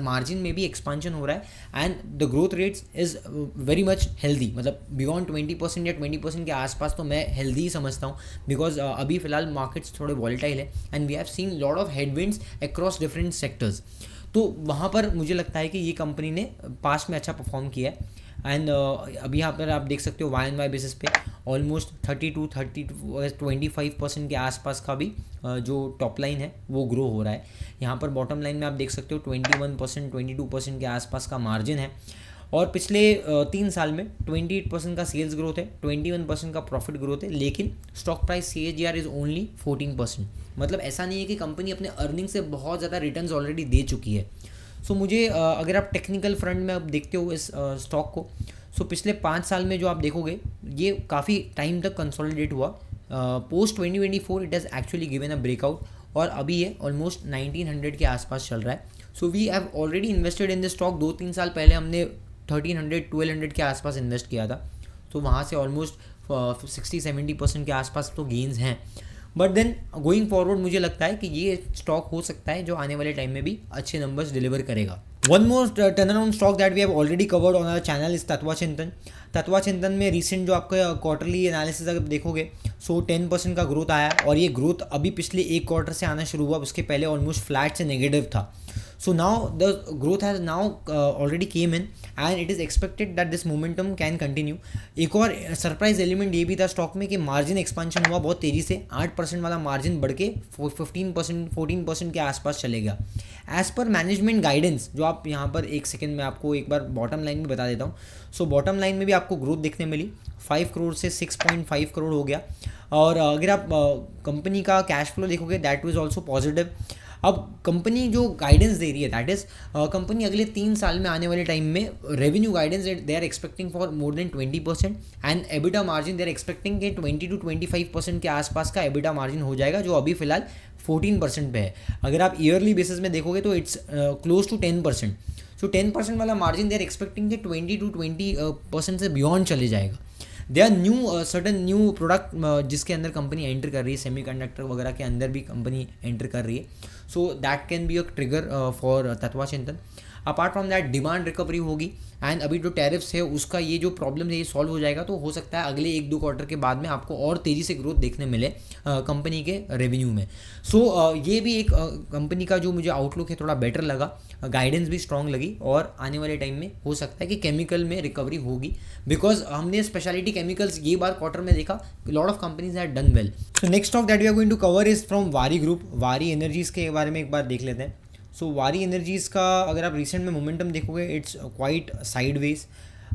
मार्जिन में भी एक्सपांशन हो रहा है, and the growth rates is very much healthy. मतलब बियॉन्ड 20% या 20% के आसपास तो मैं हेल्दी ही समझता हूँ, बिकॉज अभी फिलहाल मार्केट्स थोड़े वॉलेटाइल है, and we have seen lot of headwinds across different sectors. तो वहाँ पर मुझे लगता है कि ये कंपनी ने पास्ट में अच्छा परफॉर्म किया है, एंड अभी यहाँ पर आप देख सकते हो वाई एंड वाई बेसिस पे ऑलमोस्ट 25% के आसपास का भी जो टॉप लाइन है वो ग्रो हो रहा है। यहाँ पर बॉटम लाइन में आप देख सकते हो 21% 22% के आसपास का मार्जिन है, और पिछले 3 साल में 28% का सेल्स ग्रोथ है, 21% का प्रॉफिट ग्रोथ है, लेकिन stock price CAGR is only 14%। मतलब ऐसा नहीं है कि कंपनी अपने अर्निंग से बहुत ज़्यादा रिटर्न्स ऑलरेडी दे चुकी है। सो मुझे अगर आप टेक्निकल फ्रंट में आप देखते हो इस स्टॉक को, सो पिछले 5 साल में जो आप देखोगे ये काफ़ी टाइम तक कंसोलिडेट हुआ। Post 2024 it has actually given a breakout, और अभी ये ऑलमोस्ट 1900 के आसपास चल रहा है। So we have already invested in this stock. 2-3 साल पहले हमने 1300-1200 के आसपास इन्वेस्ट किया था, तो वहाँ से ऑलमोस्ट 60-70% के आसपास तो गेंस हैं। बट देन गोइंग फॉरवर्ड मुझे लगता है कि ये स्टॉक हो सकता है जो आने वाले टाइम में भी अच्छे नंबर्स डिलीवर करेगा। One more turnaround stock that we have already covered on our channel is Tattva Chintan. Tattva चिंतन में रिसेंट जो आपका क्वार्टरली एनालिसिस अगर देखोगे, सो 10% का ग्रोथ आया, और ये ग्रोथ अभी पिछले 1 क्वार्टर से आना शुरू हुआ, उसके पहले ऑलमोस्ट फ्लैट से नेगेटिव था। So now the growth has now already came in, and it is expected that this momentum can continue. एक और सरप्राइज एलिमेंट ये भी था स्टॉक में कि मार्जिन एक्सपांशन हुआ बहुत तेज़ी से, 8% वाला मार्जिन बढ़ के 14% के आसपास चले गया। एज पर मैनेजमेंट गाइडेंस, जो आप यहाँ पर एक सेकेंड में आपको एक बार बॉटम लाइन में बता देता हूँ। सो बॉटम लाइन में भी आपको ग्रोथ देखने मिली, 5 करोड़ से 6.5 करोड़ हो गया, और अगर आप कंपनी का कैश फ्लो देखोगे दैट वाज ऑल्सो पॉजिटिव। अब कंपनी जो गाइडेंस दे रही है दैट इज़ कंपनी अगले 3 साल में आने वाले टाइम में revenue guidance they are expecting for more than 20%, and EBITDA margin they are expecting कि 20-25% के आसपास का एबिटा मार्जिन हो जाएगा, जो अभी फिलहाल 14% पे है। अगर आप ईयरली बेसिस में देखोगे तो इट्स क्लोज टू 10%। सो 10% वाला मार्जिन दे आर एक्सपेक्टिंग कि 20% से बियॉन्ड चले जाएगा। They are certain new product जिसके अंदर कंपनी एंटर कर रही है, सेमीकंडक्टर वगैरह के अंदर भी कंपनी एंटर कर रही है। So that can be a trigger for Tattva Chintan. Apart from that demand recovery होगी, एंड अभी जो टैरिफ्स है उसका ये जो प्रॉब्लम है ये सॉल्व हो जाएगा, तो हो सकता है अगले 1-2 क्वार्टर के बाद में आपको और तेज़ी से ग्रोथ देखने मिले कंपनी के रेवेन्यू में। सो ये भी एक कंपनी का जो मुझे आउटलुक है थोड़ा बेटर लगा, गाइडेंस भी स्ट्रॉन्ग लगी, और आने वाले टाइम में हो सकता है कि केमिकल में रिकवरी होगी, बिकॉज हमने स्पेशलिटी केमिकल्स ये बार क्वार्टर में देखा lot of companies have done well. So next stock that we are going to cover is from Waaree Group. Waaree Energies के बारे में एक बार देख लेते हैं। सो वारी एनर्जीज़ का अगर आप रिसेंट में मोमेंटम देखोगे इट्स क्वाइट साइडवेज।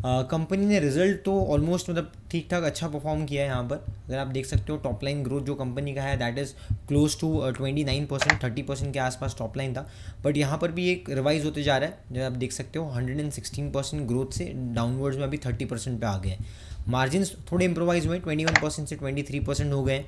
कंपनी ने रिजल्ट तो ऑलमोस्ट मतलब ठीक ठाक अच्छा परफॉर्म किया है। यहाँ पर अगर आप देख सकते हो टॉप लाइन ग्रोथ जो कंपनी का है दैट इज़ क्लोज टू 29%, 30% के आसपास टॉप लाइन था, बट यहाँ पर भी एक रिवाइज होते जा रहा है। जब आप देख सकते हो 116% ग्रोथ से डाउनवर्ड्स में अभी 30% पे आ गया है। मार्जिन थोड़े इंप्रोवाइज हुए, 21% से 23% हो गए।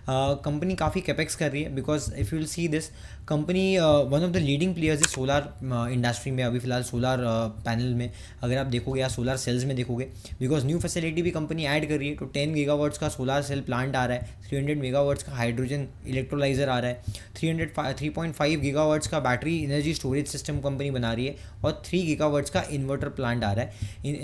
कंपनी काफ़ी कैपेक्स कर रही है, because if you will see this company one of the leading players है सोलार इंडस्ट्री में। अभी फिलहाल सोलार पैनल में अगर आप देखोगे या सोलार सेल्स में देखोगे, बिकॉज न्यू फैसिलिटी भी कंपनी ऐड कर रही है। तो 10 गीगावाट्स का सोलार सेल प्लांट आ रहा है, 300 मेगावाट्स का हाइड्रोजन इलेक्ट्रोलाइजर आ रहा है, 3.5 गीगावाट्स का battery energy storage system company बना रही है, और 3 गीगावाट्स का इन्वर्टर प्लांट आ रहा है।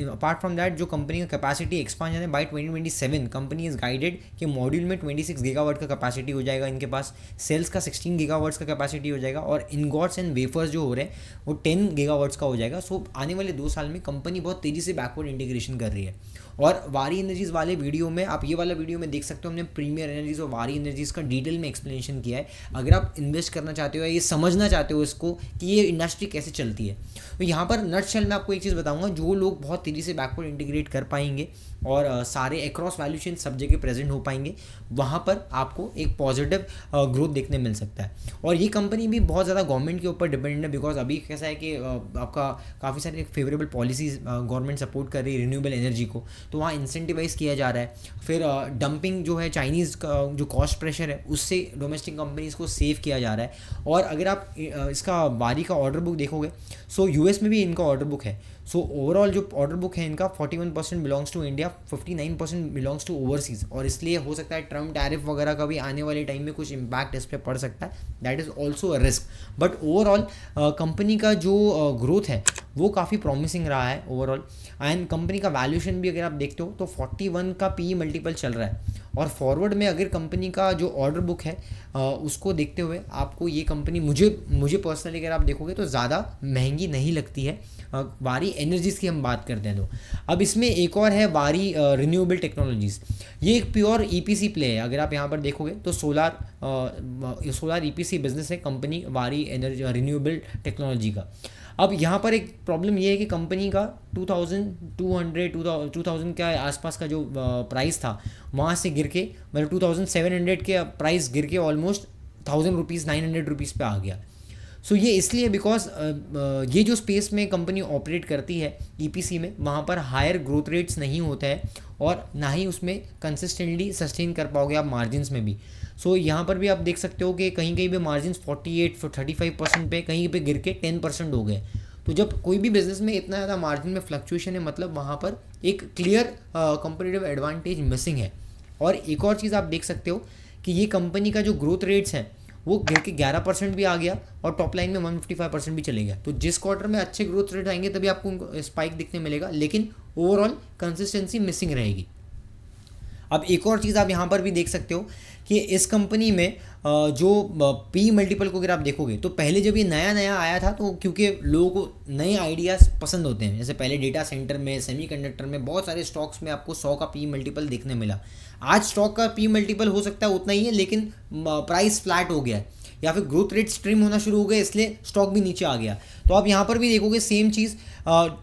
अपार्ट फ्रॉम दैट जो कंपनी का कैपेसिटी एक्सपांशन है, बाय 2027 कंपनी इज गाइडेड कि मॉड्यूल में 26 गीगावाट का कैपेसिटी हो जाएगा इनके पास, सेल्स का 16 गीगावाट्स का कैपेसिटी हो जाएगा, और इनगॉट्स एंड वेफर्स जो हो रहे हैं वो 10 गीगावाट्स का हो जाएगा। सो आने वाले 2 साल में कंपनी बहुत तेज़ी से बैकवर्ड इंटीग्रेशन कर रही है। और वारी एनर्जीज़ वाले वीडियो में, आप ये वाला वीडियो में देख सकते हो, हमने प्रीमियर एनर्जीज़ और वारी एनर्जीज़ का डिटेल में एक्सप्लेनेशन किया है। अगर आप इन्वेस्ट करना चाहते हो या ये समझना चाहते हो इसको कि ये इंडस्ट्री कैसे चलती है, तो यहाँ पर नटशेल में आपको एक चीज़ बताऊंगा, जो लोग बहुत तेज़ी से बैकवर्ड इंटीग्रेट कर पाएंगे और सारे अक्रॉस वैल्यू चेन सब जगह प्रेजेंट हो पाएंगे, वहाँ पर आपको एक पॉजिटिव ग्रोथ देखने मिल सकता है। और ये कंपनी भी बहुत ज़्यादा गवर्नमेंट के ऊपर डिपेंडेंट है, बिकॉज अभी कैसा है कि आपका काफ़ी सारे फेवरेबल पॉलिसीज़ गवर्नमेंट सपोर्ट कर रही है रिन्यूएबल एनर्जी को, तो वहाँ इंसेंटिवाइज किया जा रहा है। फिर डंपिंग जो है, चाइनीज़ का जो कॉस्ट प्रेशर है, उससे डोमेस्टिक कंपनीज़ को सेव किया जा रहा है। और अगर आप इसका वारी का ऑर्डर बुक देखोगे, सो यूएस में भी इनका ऑर्डर बुक है। सो ओवरऑल जो ऑर्डर बुक है इनका 41% belongs to India, 59% belongs to overseas, और इसलिए हो सकता है ट्रम्प टैरिफ वगैरह का भी आने वाले टाइम में कुछ इम्पैक्ट इस पर पड़ सकता है। That is also a risk, but overall company का जो ग्रोथ है वो काफ़ी प्रॉमिसिंग रहा है ओवरऑल। एंड कंपनी का वैल्यूएशन भी अगर आप देखते हो तो 41 का पी मल्टीपल चल रहा है, और फॉरवर्ड में अगर कंपनी का जो ऑर्डर बुक है उसको देखते हुए आपको ये कंपनी मुझे पर्सनली अगर आप देखोगे तो ज़्यादा महंगी नहीं लगती है। वारी एनर्जीज़ की हम बात करते हैं तो अब इसमें एक और है वारी रिन्यूएबल टेक्नोलॉजीज़। ये एक प्योर ईपीसी प्ले है। अगर आप यहाँ पर देखोगे तो सोलार ईपीसी बिजनेस है कंपनी वारी एनर्जी रिन्यूएबल टेक्नोलॉजी का। अब यहाँ पर एक प्रॉब्लम ये है कि कंपनी का 2000 के आसपास का जो प्राइस था वहाँ से गिर के, मतलब 2700 के प्राइस गिर के ऑलमोस्ट 1000 रुपीज़ 900 रुपीज़ पे आ गया। सो ये इसलिए बिकॉज ये जो स्पेस में कंपनी ऑपरेट करती है ईपीसी में, वहाँ पर हायर ग्रोथ रेट्स नहीं होता है और ना ही उसमें कंसिस्टेंटली सस्टेन कर पाओगे आप मार्जिन्स में भी। सो यहाँ पर भी आप देख सकते हो कि कहीं कहीं पे मार्जिन 48-35% पे, कहीं पे गिर के 10% हो गए। तो जब कोई भी बिजनेस में इतना ज़्यादा मार्जिन में फ्लक्चुएशन है, मतलब वहाँ पर एक क्लियर कंपटीटिव एडवांटेज मिसिंग है। और एक और चीज़ आप देख सकते हो कि ये कंपनी का जो ग्रोथ रेट्स हैं वो गिर के 11% भी आ गया और टॉप लाइन में 155% भी चले गया। तो जिस क्वार्टर में अच्छे ग्रोथ रेट आएंगे तभी आपको स्पाइक दिखने मिलेगा, लेकिन ओवरऑल कंसिस्टेंसी मिसिंग रहेगी। अब एक और चीज़ आप यहाँ पर भी देख सकते हो कि इस कंपनी में जो पी मल्टीपल को अगर आप देखोगे तो पहले जब ये नया नया आया था तो क्योंकि लोगों को नए आइडियाज़ पसंद होते हैं, जैसे पहले डेटा सेंटर में, सेमीकंडक्टर में, बहुत सारे स्टॉक्स में आपको 100 का पी मल्टीपल देखने मिला। आज स्टॉक का पी मल्टीपल हो सकता है उतना ही है, लेकिन प्राइस फ्लैट हो गया है या फिर ग्रोथ रेट स्ट्रीम होना शुरू हो गए, इसलिए स्टॉक भी नीचे आ गया। तो आप यहाँ पर भी देखोगे सेम चीज़,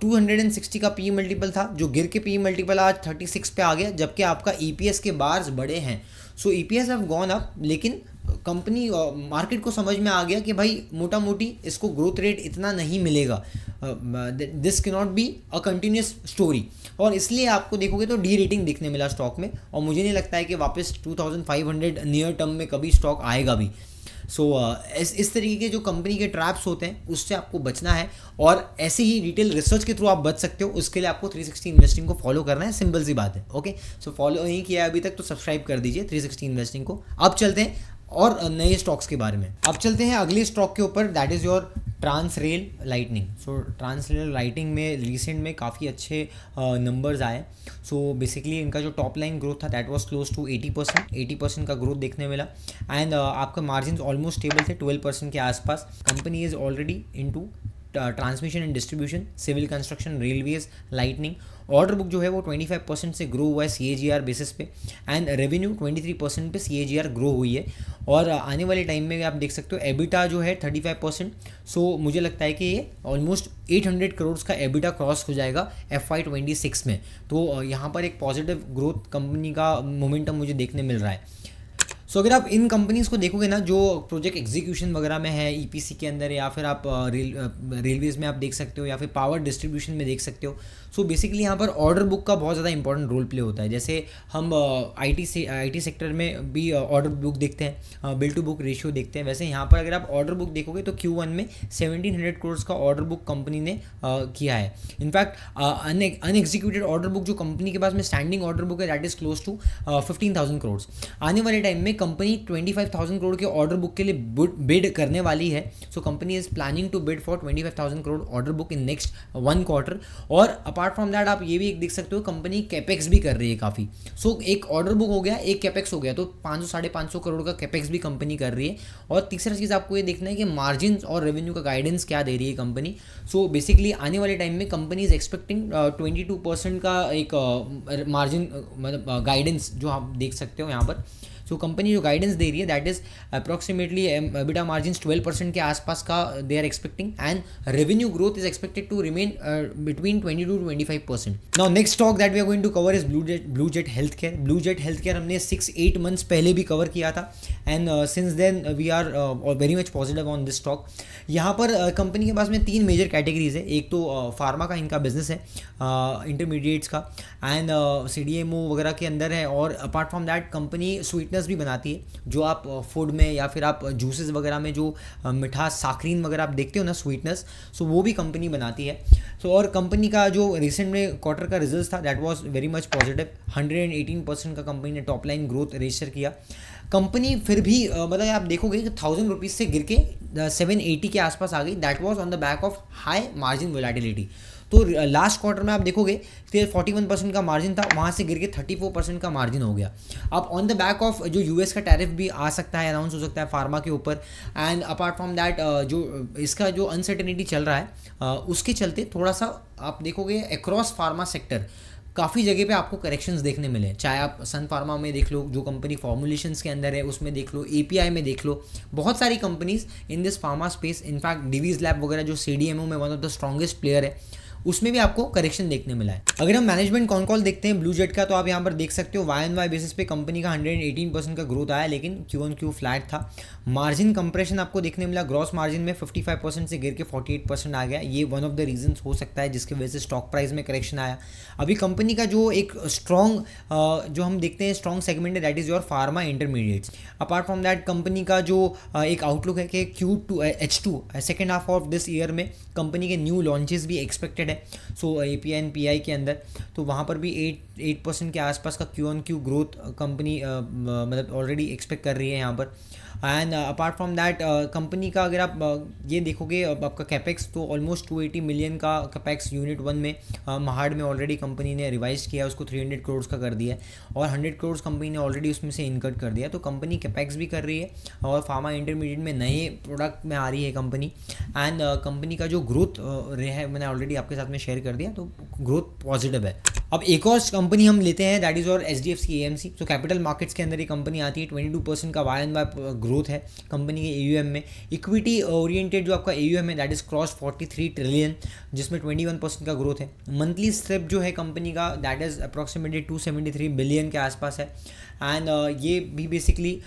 260 का पी मल्टीपल था जो गिर के पी मल्टीपल आज 36 पे आ गया, जबकि आपका ईपीएस के बार्स बड़े हैं। So EPS have gone up, लेकिन कंपनी मार्केट को समझ में आ गया कि भाई मोटा मोटी इसको ग्रोथ रेट इतना नहीं मिलेगा, this can not be a continuous story, और इसलिए आपको देखोगे तो डी रेटिंग दिखने मिला स्टॉक में। और मुझे नहीं लगता है कि वापस 2500 नियर टर्म में कभी स्टॉक आएगा भी। सो इस तरीके के जो कंपनी के ट्रैप्स होते हैं उससे आपको बचना है, और ऐसे ही डिटेल रिसर्च के थ्रू आप बच सकते हो। उसके लिए आपको 360 इन्वेस्टिंग को फॉलो करना है, सिंपल सी बात है। ओके, सो फॉलो नहीं किया अभी तक तो सब्सक्राइब कर दीजिए 360 इन्वेस्टिंग को। अब चलते हैं और नए स्टॉक्स के बारे में। अब चलते हैं अगले स्टॉक के ऊपर, that is your Transrail lightning. So Transrail lighting में रिसेंट में काफ़ी अच्छे नंबर्स आए। सो बेसिकली इनका जो टॉप लाइन ग्रोथ था दैट वाज क्लोज टू 80% का ग्रोथ देखने मिला, एंड आपका मार्जिन ऑलमोस्ट स्टेबल थे 12% के आसपास। Company is already into transmission and distribution, civil construction, railways, lightning. Order book जो है वो 25% से ग्रो हुआ है CAGR बेसिस पे, एंड रेवेन्यू 23% पे CAGR ग्रो हुई है। और आने वाले टाइम में आप देख सकते हो एबिटा जो है 35%। सो मुझे लगता है कि ये ऑलमोस्ट 800 करोड़ का एबिटा क्रॉस हो जाएगा FY26 में। तो यहाँ पर एक पॉजिटिव ग्रोथ कंपनी का मोमेंटम मुझे देखने मिल रहा है। सो अगर आप इन कंपनीज़ को देखोगे ना, जो प्रोजेक्ट एग्जीक्यूशन वगैरह में है ईपीसी के अंदर, या फिर आप रेलवेज़ में आप देख सकते हो, या फिर पावर डिस्ट्रीब्यूशन में देख सकते हो। सो बेसिकली यहाँ पर ऑर्डर बुक का बहुत ज़्यादा इंपॉर्टेंट रोल प्ले होता है। जैसे हम आईटी सेक्टर में भी ऑर्डर बुक देखते हैं, बिल टू बुक रेशियो देखते हैं, वैसे यहाँ पर अगर आप ऑर्डर बुक देखोगे तो Q1 में 1700 करोड़ का ऑर्डर बुक कंपनी ने किया है। इनफैक्ट अनएग्जीक्यूटेड ऑर्डर बुक जो कंपनी के पास में स्टैंडिंग ऑर्डर बुक है, that is close to 15,000 crore. आने वाले टाइम में कंपनी 25,000 करोड़ के ऑर्डर बुक के लिए बिड करने वाली है। So company is planning to bid for 25,000 crore order book in next 1 quarter. और अपार्ट फ्रॉम दैट आप ये भी एक देख सकते हो, कंपनी कैपेक्स भी कर रही है काफ़ी। सो एक ऑर्डर बुक हो गया, एक कैपेक्स हो गया, तो 500-550 करोड़ का कैपेक्स भी कंपनी कर रही है। और तीसरा चीज़ आपको ये देखना है कि मार्जिन और रेवेन्यू का गाइडेंस क्या दे रही है कंपनी। सो बेसिकली आने वाले टाइम में कंपनी इज एक्सपेक्टिंग 22% का एक मार्जिन मतलब गाइडेंस जो आप देख सकते हो यहाँ पर। सो कंपनी जो गाइडेंस दे रही है that is approximately EBITDA margin 12% के आसपास का they are expecting, and revenue growth is expected to remain between 20 to 25%। Now next stock that we are going to cover is Blue Jet Health Care. Blue Jet Health Care हमने 6-8 months पहले भी cover किया था, and since then we are very much positive on this stock. यहाँ पर company के पास में 3 मेजर कैटेगरीज है। एक तो फार्मा का इनका बिजनेस है, इंटरमीडिएट्स का, एंड CDMO वगैरह के अंदर है। और apart from that company sweeteners भी बनाती है, जो आप फूड में या फिर आप जूसेस वगैरह में जो मिठास साकरीन वगैरह आप देखते हो ना, स्वीटनर्स, सो वो भी कंपनी बनाती है। सो और कंपनी का जो रिसेंट में क्वार्टर का रिजल्ट था that was very much positive. 118% का कंपनी ने टॉप लाइन ग्रोथ रजिस्टर किया। कंपनी फिर भी मतलब आप देखोगे कि 1,000 रुपीज़ से गिर के 780 के आसपास आ गई। That was on the back of high margin volatility. तो लास्ट क्वार्टर में आप देखोगे तो 41% का मार्जिन था, वहाँ से गिर के 34% का मार्जिन हो गया। अब ऑन द बैक ऑफ जो US का टैरिफ भी आ सकता है, अनाउंस हो सकता है फार्मा के ऊपर, एंड अपार्ट फ्रॉम दैट जो इसका जो अनसर्टेनिटी चल रहा है उसके चलते थोड़ा सा आप देखोगे अक्रॉस फार्मा सेक्टर काफ़ी जगह पे आपको करेक्शंस देखने मिले। चाहे आप सन फार्मा में देख लो, जो कंपनी फॉर्मुलेशंस के अंदर है उसमें देख लो, API में देख लो, बहुत सारी companies in this pharma space. In fact Divi's lab वगैरह जो CDMO में one of the strongest player है, उसमें भी आपको करेक्शन देखने मिला है। अगर हम मैनेजमेंट कॉन कॉल देखते हैं ब्लू जेट का, तो आप यहाँ पर देख सकते हो YoY बेसिस पे कंपनी का 118% का ग्रोथ आया, लेकिन Q1Q फ्लैट था। मार्जिन कंप्रेशन आपको देखने मिला, ग्रॉस मार्जिन में 55% से गिर के 48% आ गया। ये वन ऑफ द रीजंस हो सकता है जिसकी वजह से स्टॉक प्राइस में करेक्शन आया। अभी कंपनी का जो एक स्ट्रॉन्ग जो हम देखते हैं स्ट्रॉन्ग सेगमेंट है that is your pharma intermediates. Apart from that company का जो एक आउटलुक है कि H2 second half of this year में कंपनी के न्यू लॉन्चेस भी एक्सपेक्टेड है। सो API एंड PI के अंदर तो वहाँ पर भी 8% के आसपास का Q1Q ग्रोथ कंपनी मतलब ऑलरेडी एक्सपेक्ट कर रही है यहाँ पर। And apart from that company का अगर आप ये देखोगे आपका कैपेक्स तो ऑलमोस्ट 280 मिलियन का कैपेक्स यूनिट 1 में महाड़ में ऑलरेडी कंपनी ने रिवाइज किया, उसको 300 करोड़ का कर दिया है, और 100 करोड़ कंपनी ने ऑलरेडी उसमें से इनकट कर दिया। तो कंपनी कैपेक्स भी कर रही है और फार्मा इंटरमीडिएट में नए प्रोडक्ट में आ रही है कंपनी। एंड कंपनी का जो ग्रोथ है मैंने ऑलरेडी आपके साथ में शेयर कर दिया, तो ग्रोथ पॉजिटिव है। अब एक और कंपनी हम लेते हैं दैट इज़ और HDFC AMC। तो कैपिटल मार्केट्स के अंदर ये कंपनी आती है। 22% का YoY ग्रोथ है कंपनी के AUM में। इक्विटी ओरिएंटेड जो आपका AUM है दैट इज क्रॉस 43 ट्रिलियन, जिसमें 21% का ग्रोथ है। मंथली स्ट्रिप जो है कंपनी का दैट इज अप्रॉक्सीमेटली 273 बिलियन के आसपास है। एंड ये भी बेसिकली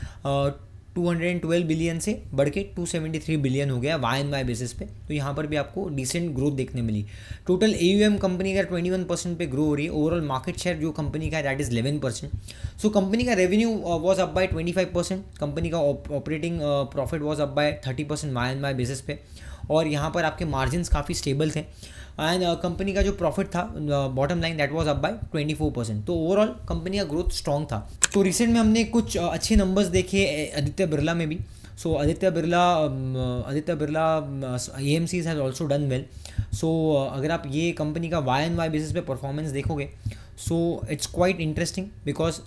212 बिलियन से बढ़ के 273 बिलियन हो गया YoY बेसिस पे। तो यहाँ पर भी आपको डिसेंट ग्रोथ देखने मिली। टोटल AUM कंपनी का 21% पे ग्रो हो रही है। ओवरऑल मार्केट शेयर जो कंपनी का है दैट इज़ 11%। सो कंपनी का revenue was up by 25%। Company का operating profit was up by 30% YoY basis पे, और यहाँ पर आपके मार्जिन काफ़ी स्टेबल थे। एंड कंपनी का जो प्रॉफिट था bottom line that was up by 24%। तो ओवरऑल कंपनी का ग्रोथ स्ट्रॉन्ग था। तो रिसेंट में हमने कुछ अच्छे नंबर्स देखे आदित्य बिरला में भी। So Aditya Birla AMCs has also done well. So अगर आप ये कंपनी का YoY बेसिस पे परफॉर्मेंस देखोगे so it's quite interesting because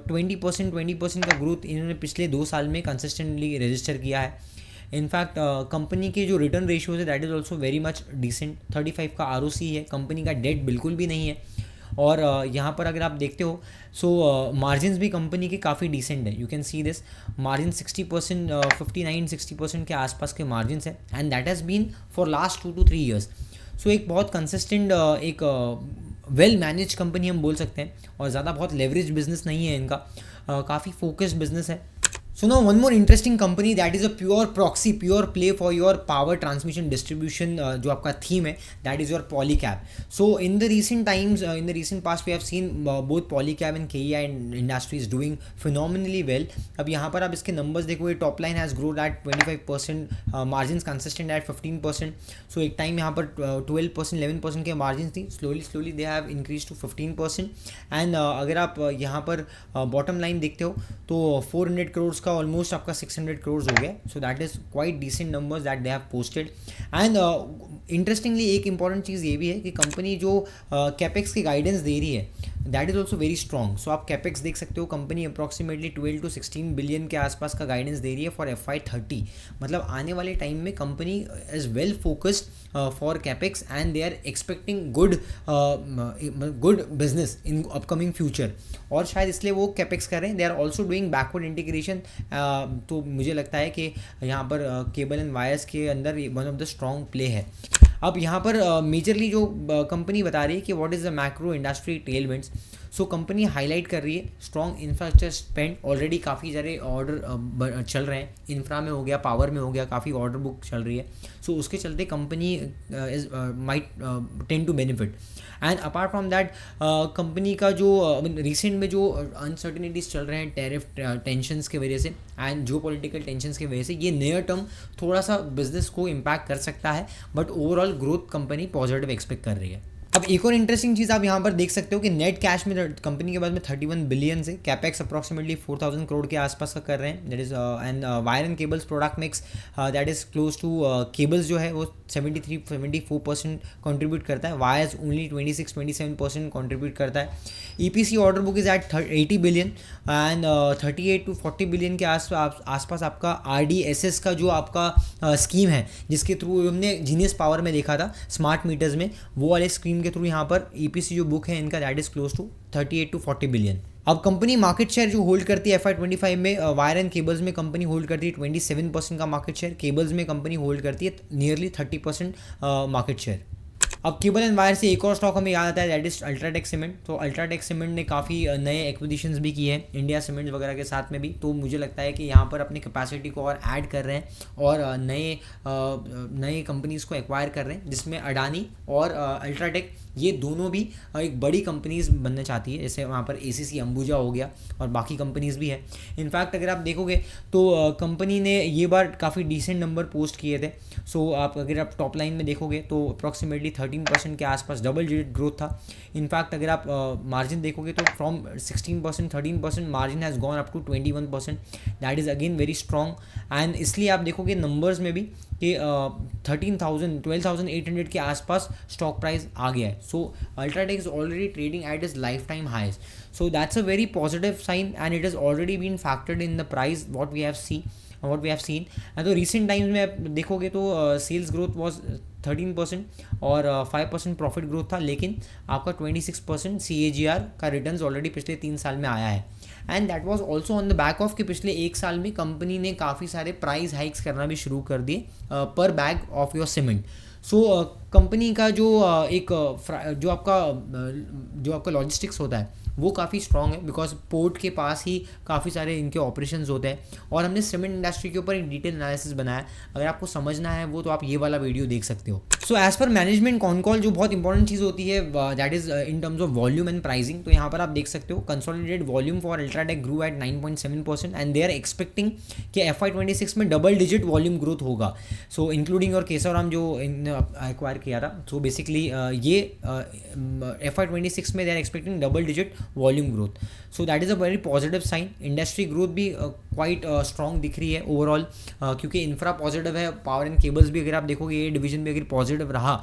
20% का ग्रोथ इन्होंने पिछले 2 साल में कंसिस्टेंटली रजिस्टर किया है। इनफैक्ट कंपनी के जो रिटर्न रेशियोज है that is also very much decent. 35 का ROC है। कंपनी का डेट बिल्कुल भी नहीं है। और यहाँ पर अगर आप देखते हो सो मार्जिन भी कंपनी के काफ़ी डिसेंट है। You can see this margin 60%, 59-60% के आसपास के मार्जिन है, and that has been for last 2 to 3 years. So एक बहुत कंसिस्टेंट एक वेल मैनेज कंपनी हम बोल सकते हैं, और ज़्यादा बहुत लेवरेज बिजनेस नहीं है इनका, काफ़ी फोकस्ड बिजनेस है। So now one more interesting company that is a pure proxy, pure play for your power transmission distribution जो आपका theme है, that is your Polycab. So in the recent times, in the recent past we have seen both Polycab and KEI Industries doing phenomenally well. अब यहाँ पर आप इसके numbers देखोगे, top line has grown at 25%, margins consistent at 15%. So एक time यहाँ पर 12%, 11% के margins थी, slowly they have increased to 15%. And अगर आप यहाँ पर bottom line देखते हो तो 400 करोड़ का ऑलमोस्ट आपका 600 करोड़ हो गया. So that is quite decent numbers that they have posted. And interestingly एक इंपॉर्टेंट चीज़ ये भी है कि कंपनी जो कैपेक्स की गाइडेंस दे रही है that is also very strong. So आप कैपेक्स देख सकते हो, कंपनी अप्रॉक्सीमेटली 12 to 16 बिलियन के आसपास का गाइडेंस दे रही है फॉर FY30. मतलब आने वाले टाइम में company is well focused for capex and they are expecting good business in upcoming future. और शायद इसलिए वो कैपेक्स कर रहे हैं. They are also doing backward integration. तो मुझे लगता है कि यहाँ पर केबल एंड वायर्स के अंदर one of the strong play है. अब यहाँ पर मेजरली जो कंपनी बता रही है कि what is the macro industry tailwinds. So company highlight कर रही है स्ट्रॉन्ग इंफ्रास्ट्रक्चर स्पेंड. ऑलरेडी काफ़ी सारे ऑर्डर चल रहे हैं, इंफ्रा में हो गया, पावर में हो गया, काफ़ी ऑर्डर बुक चल रही है. सो उसके चलते company is might tend to benefit. And apart from that company का जो रिसेंट में जो अनसर्टिनिटीज़ चल रहे हैं टेरिफ टेंशंस के वजह से एंड जो पॉलिटिकल टेंशंस की वजह से, ये नियर टर्म थोड़ा सा बिजनेस को इम्पैक्ट कर सकता है. But overall growth company positive expect कर रही है. अब एक और इंटरेस्टिंग चीज़ आप यहाँ पर देख सकते हो कि नेट कैश में कंपनी के पास में 31 बिलियन से कैपेक्स अप्रॉक्सीमेटली 4,000 करोड़ के आसपास का कर रहे हैं. That is and wire and cables product mix that is close to cables जो है वो 73-74% कंट्रीब्यूट करता है. वायर्स ओनली 26-27% कंट्रीब्यूट करता है. EPC order book is at 80 billion and 38 to 40 billion के आसपास आपका RDSS का जो आपका स्कीम है, जिसके थ्रू हमने जीनियस पावर में देखा था स्मार्ट मीटर्स में, वो वाले स्कीम के थ्रू यहाँ पर EPC जो बुक है इनका that is close to 38 to 40 billion. अब कंपनी मार्केट शेयर जो होल्ड करती है FY25 में, वायर एंड केबल्स में कंपनी होल्ड करती है 27% का मार्केट शेयर. केबल्स में कंपनी होल्ड करती है नियरली 30% मार्केट शेयर. अब केबल एंड वायर से एक और स्टॉक हमें याद आता है दैट इज अल्ट्राटेक सीमेंट. तो अल्ट्राटेक सीमेंट ने काफ़ी नए एक्विजिशंस भी किए हैं इंडिया सीमेंट वगैरह के साथ में भी. तो मुझे लगता है कि यहाँ पर अपनी कैपेसिटी को और ऐड कर रहे हैं और नए कंपनीज़ को एक्वायर कर रहे हैं, जिसमें अडानी और अल्ट्राटेक ये दोनों भी एक बड़ी कंपनीज बनना चाहती है. जैसे वहाँ पर ACC अंबुजा हो गया और बाकी कंपनीज़ भी है. इनफैक्ट अगर आप देखोगे तो कंपनी ने ये बार काफ़ी डिसेंट नंबर पोस्ट किए थे. सो अगर आप टॉप लाइन में देखोगे तो अप्रॉक्सीमेटली 13% के आसपास डबल डिजिट ग्रोथ था. इनफैक्ट अगर आप मार्जिन देखोगे तो from 16% 13% margin has gone up to 21%. That is again very strong. And इसलिए आप देखोगे नंबर्स में भी कि 12,800 के आसपास स्टॉक प्राइस आ गया है. So UltraTech is already trading at its lifetime highs. So that's a very positive sign and it is already been factored in the price what we have seen. तो recent times में आप देखोगे तो sales growth was 13% और 5% profit growth था, लेकिन आपका 26% CAGR का रिटर्न्स ऑलरेडी पिछले 3 साल में आया है. And that was also on the back of कि पिछले 1 साल में कंपनी ने काफ़ी सारे प्राइस हाइक्स करना भी शुरू कर दिए पर bag of your cement. So company का जो जो आपका लॉजिस्टिक्स होता है वो काफ़ी स्ट्रॉन्ग है, बिकॉज पोर्ट के पास ही काफ़ी सारे इनके ऑपरेशंस होते हैं. और हमने सीमेंट इंडस्ट्री के ऊपर एक डिटेल एनालिसिस बनाया. अगर आपको समझना है वो तो आप ये वाला वीडियो देख सकते हो. So as per management con call जो बहुत इंपॉर्टेंट चीज़ होती है that is in terms of volume and pricing. तो यहाँ पर आप देख सकते हो consolidated volume for UltraTech grew at 9.7% and they are expecting कि FY26 में डबल डिजिट वॉल्यूम ग्रोथ होगा. सो इंक्लूडिंग और केसौराम जो एक्वायर किया था. सो बेसिकली ये FY26 में they are expecting double digit volume growth. So that is a very positive sign. Industry growth भी क्वाइट स्ट्रॉन्ग दिख रही है ओवरऑल, क्योंकि इंफ्रा पॉजिटिव है. पावर एंड केबल्स भी अगर आप देखोगे ये डिवीजन भी अगर पॉजिटिव रहा,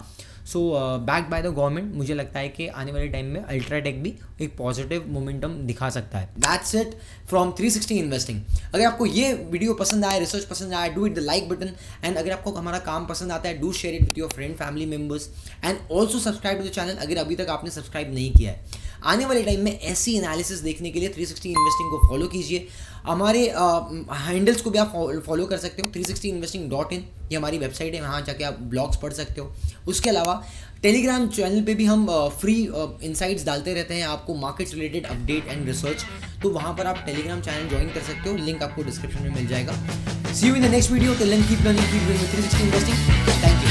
सो बैक्ड बाय द गवर्नमेंट, मुझे लगता है कि आने वाले टाइम में अल्ट्राटेक भी एक पॉजिटिव मोमेंटम दिखा सकता है. That's it from 360 Investing. अगर आपको ये वीडियो पसंद आया, रिसर्च पसंद आया, do it the like button. And अगर आपको हमारा काम पसंद आता है, do share it with your friend family members and also subscribe to the channel अगर अभी तक आपने सब्सक्राइब नहीं किया है. आने वाले टाइम में ऐसी एनालिसिस देखने के लिए 360 इन्वेस्टिंग को फॉलो कीजिए। हमारे हैंडल्स को भी आप फॉलो कर सकते हो, 360investing.in ये हमारी वेबसाइट है, वहाँ जाके आप ब्लॉग्स पढ़ सकते हो। उसके अलावा टेलीग्राम चैनल पे भी हम फ्री इनसाइट्स डालते रहते हैं आपको markets related update and research, तो वहाँ पर आप टेलीग्राम चैनल ज्वाइन कर सकते हो, लिंक आपको डिस्क्रिप्शन में मिल जाएगा। See you in the next video, till then keep learning, keep doing 360 investing. Thank you.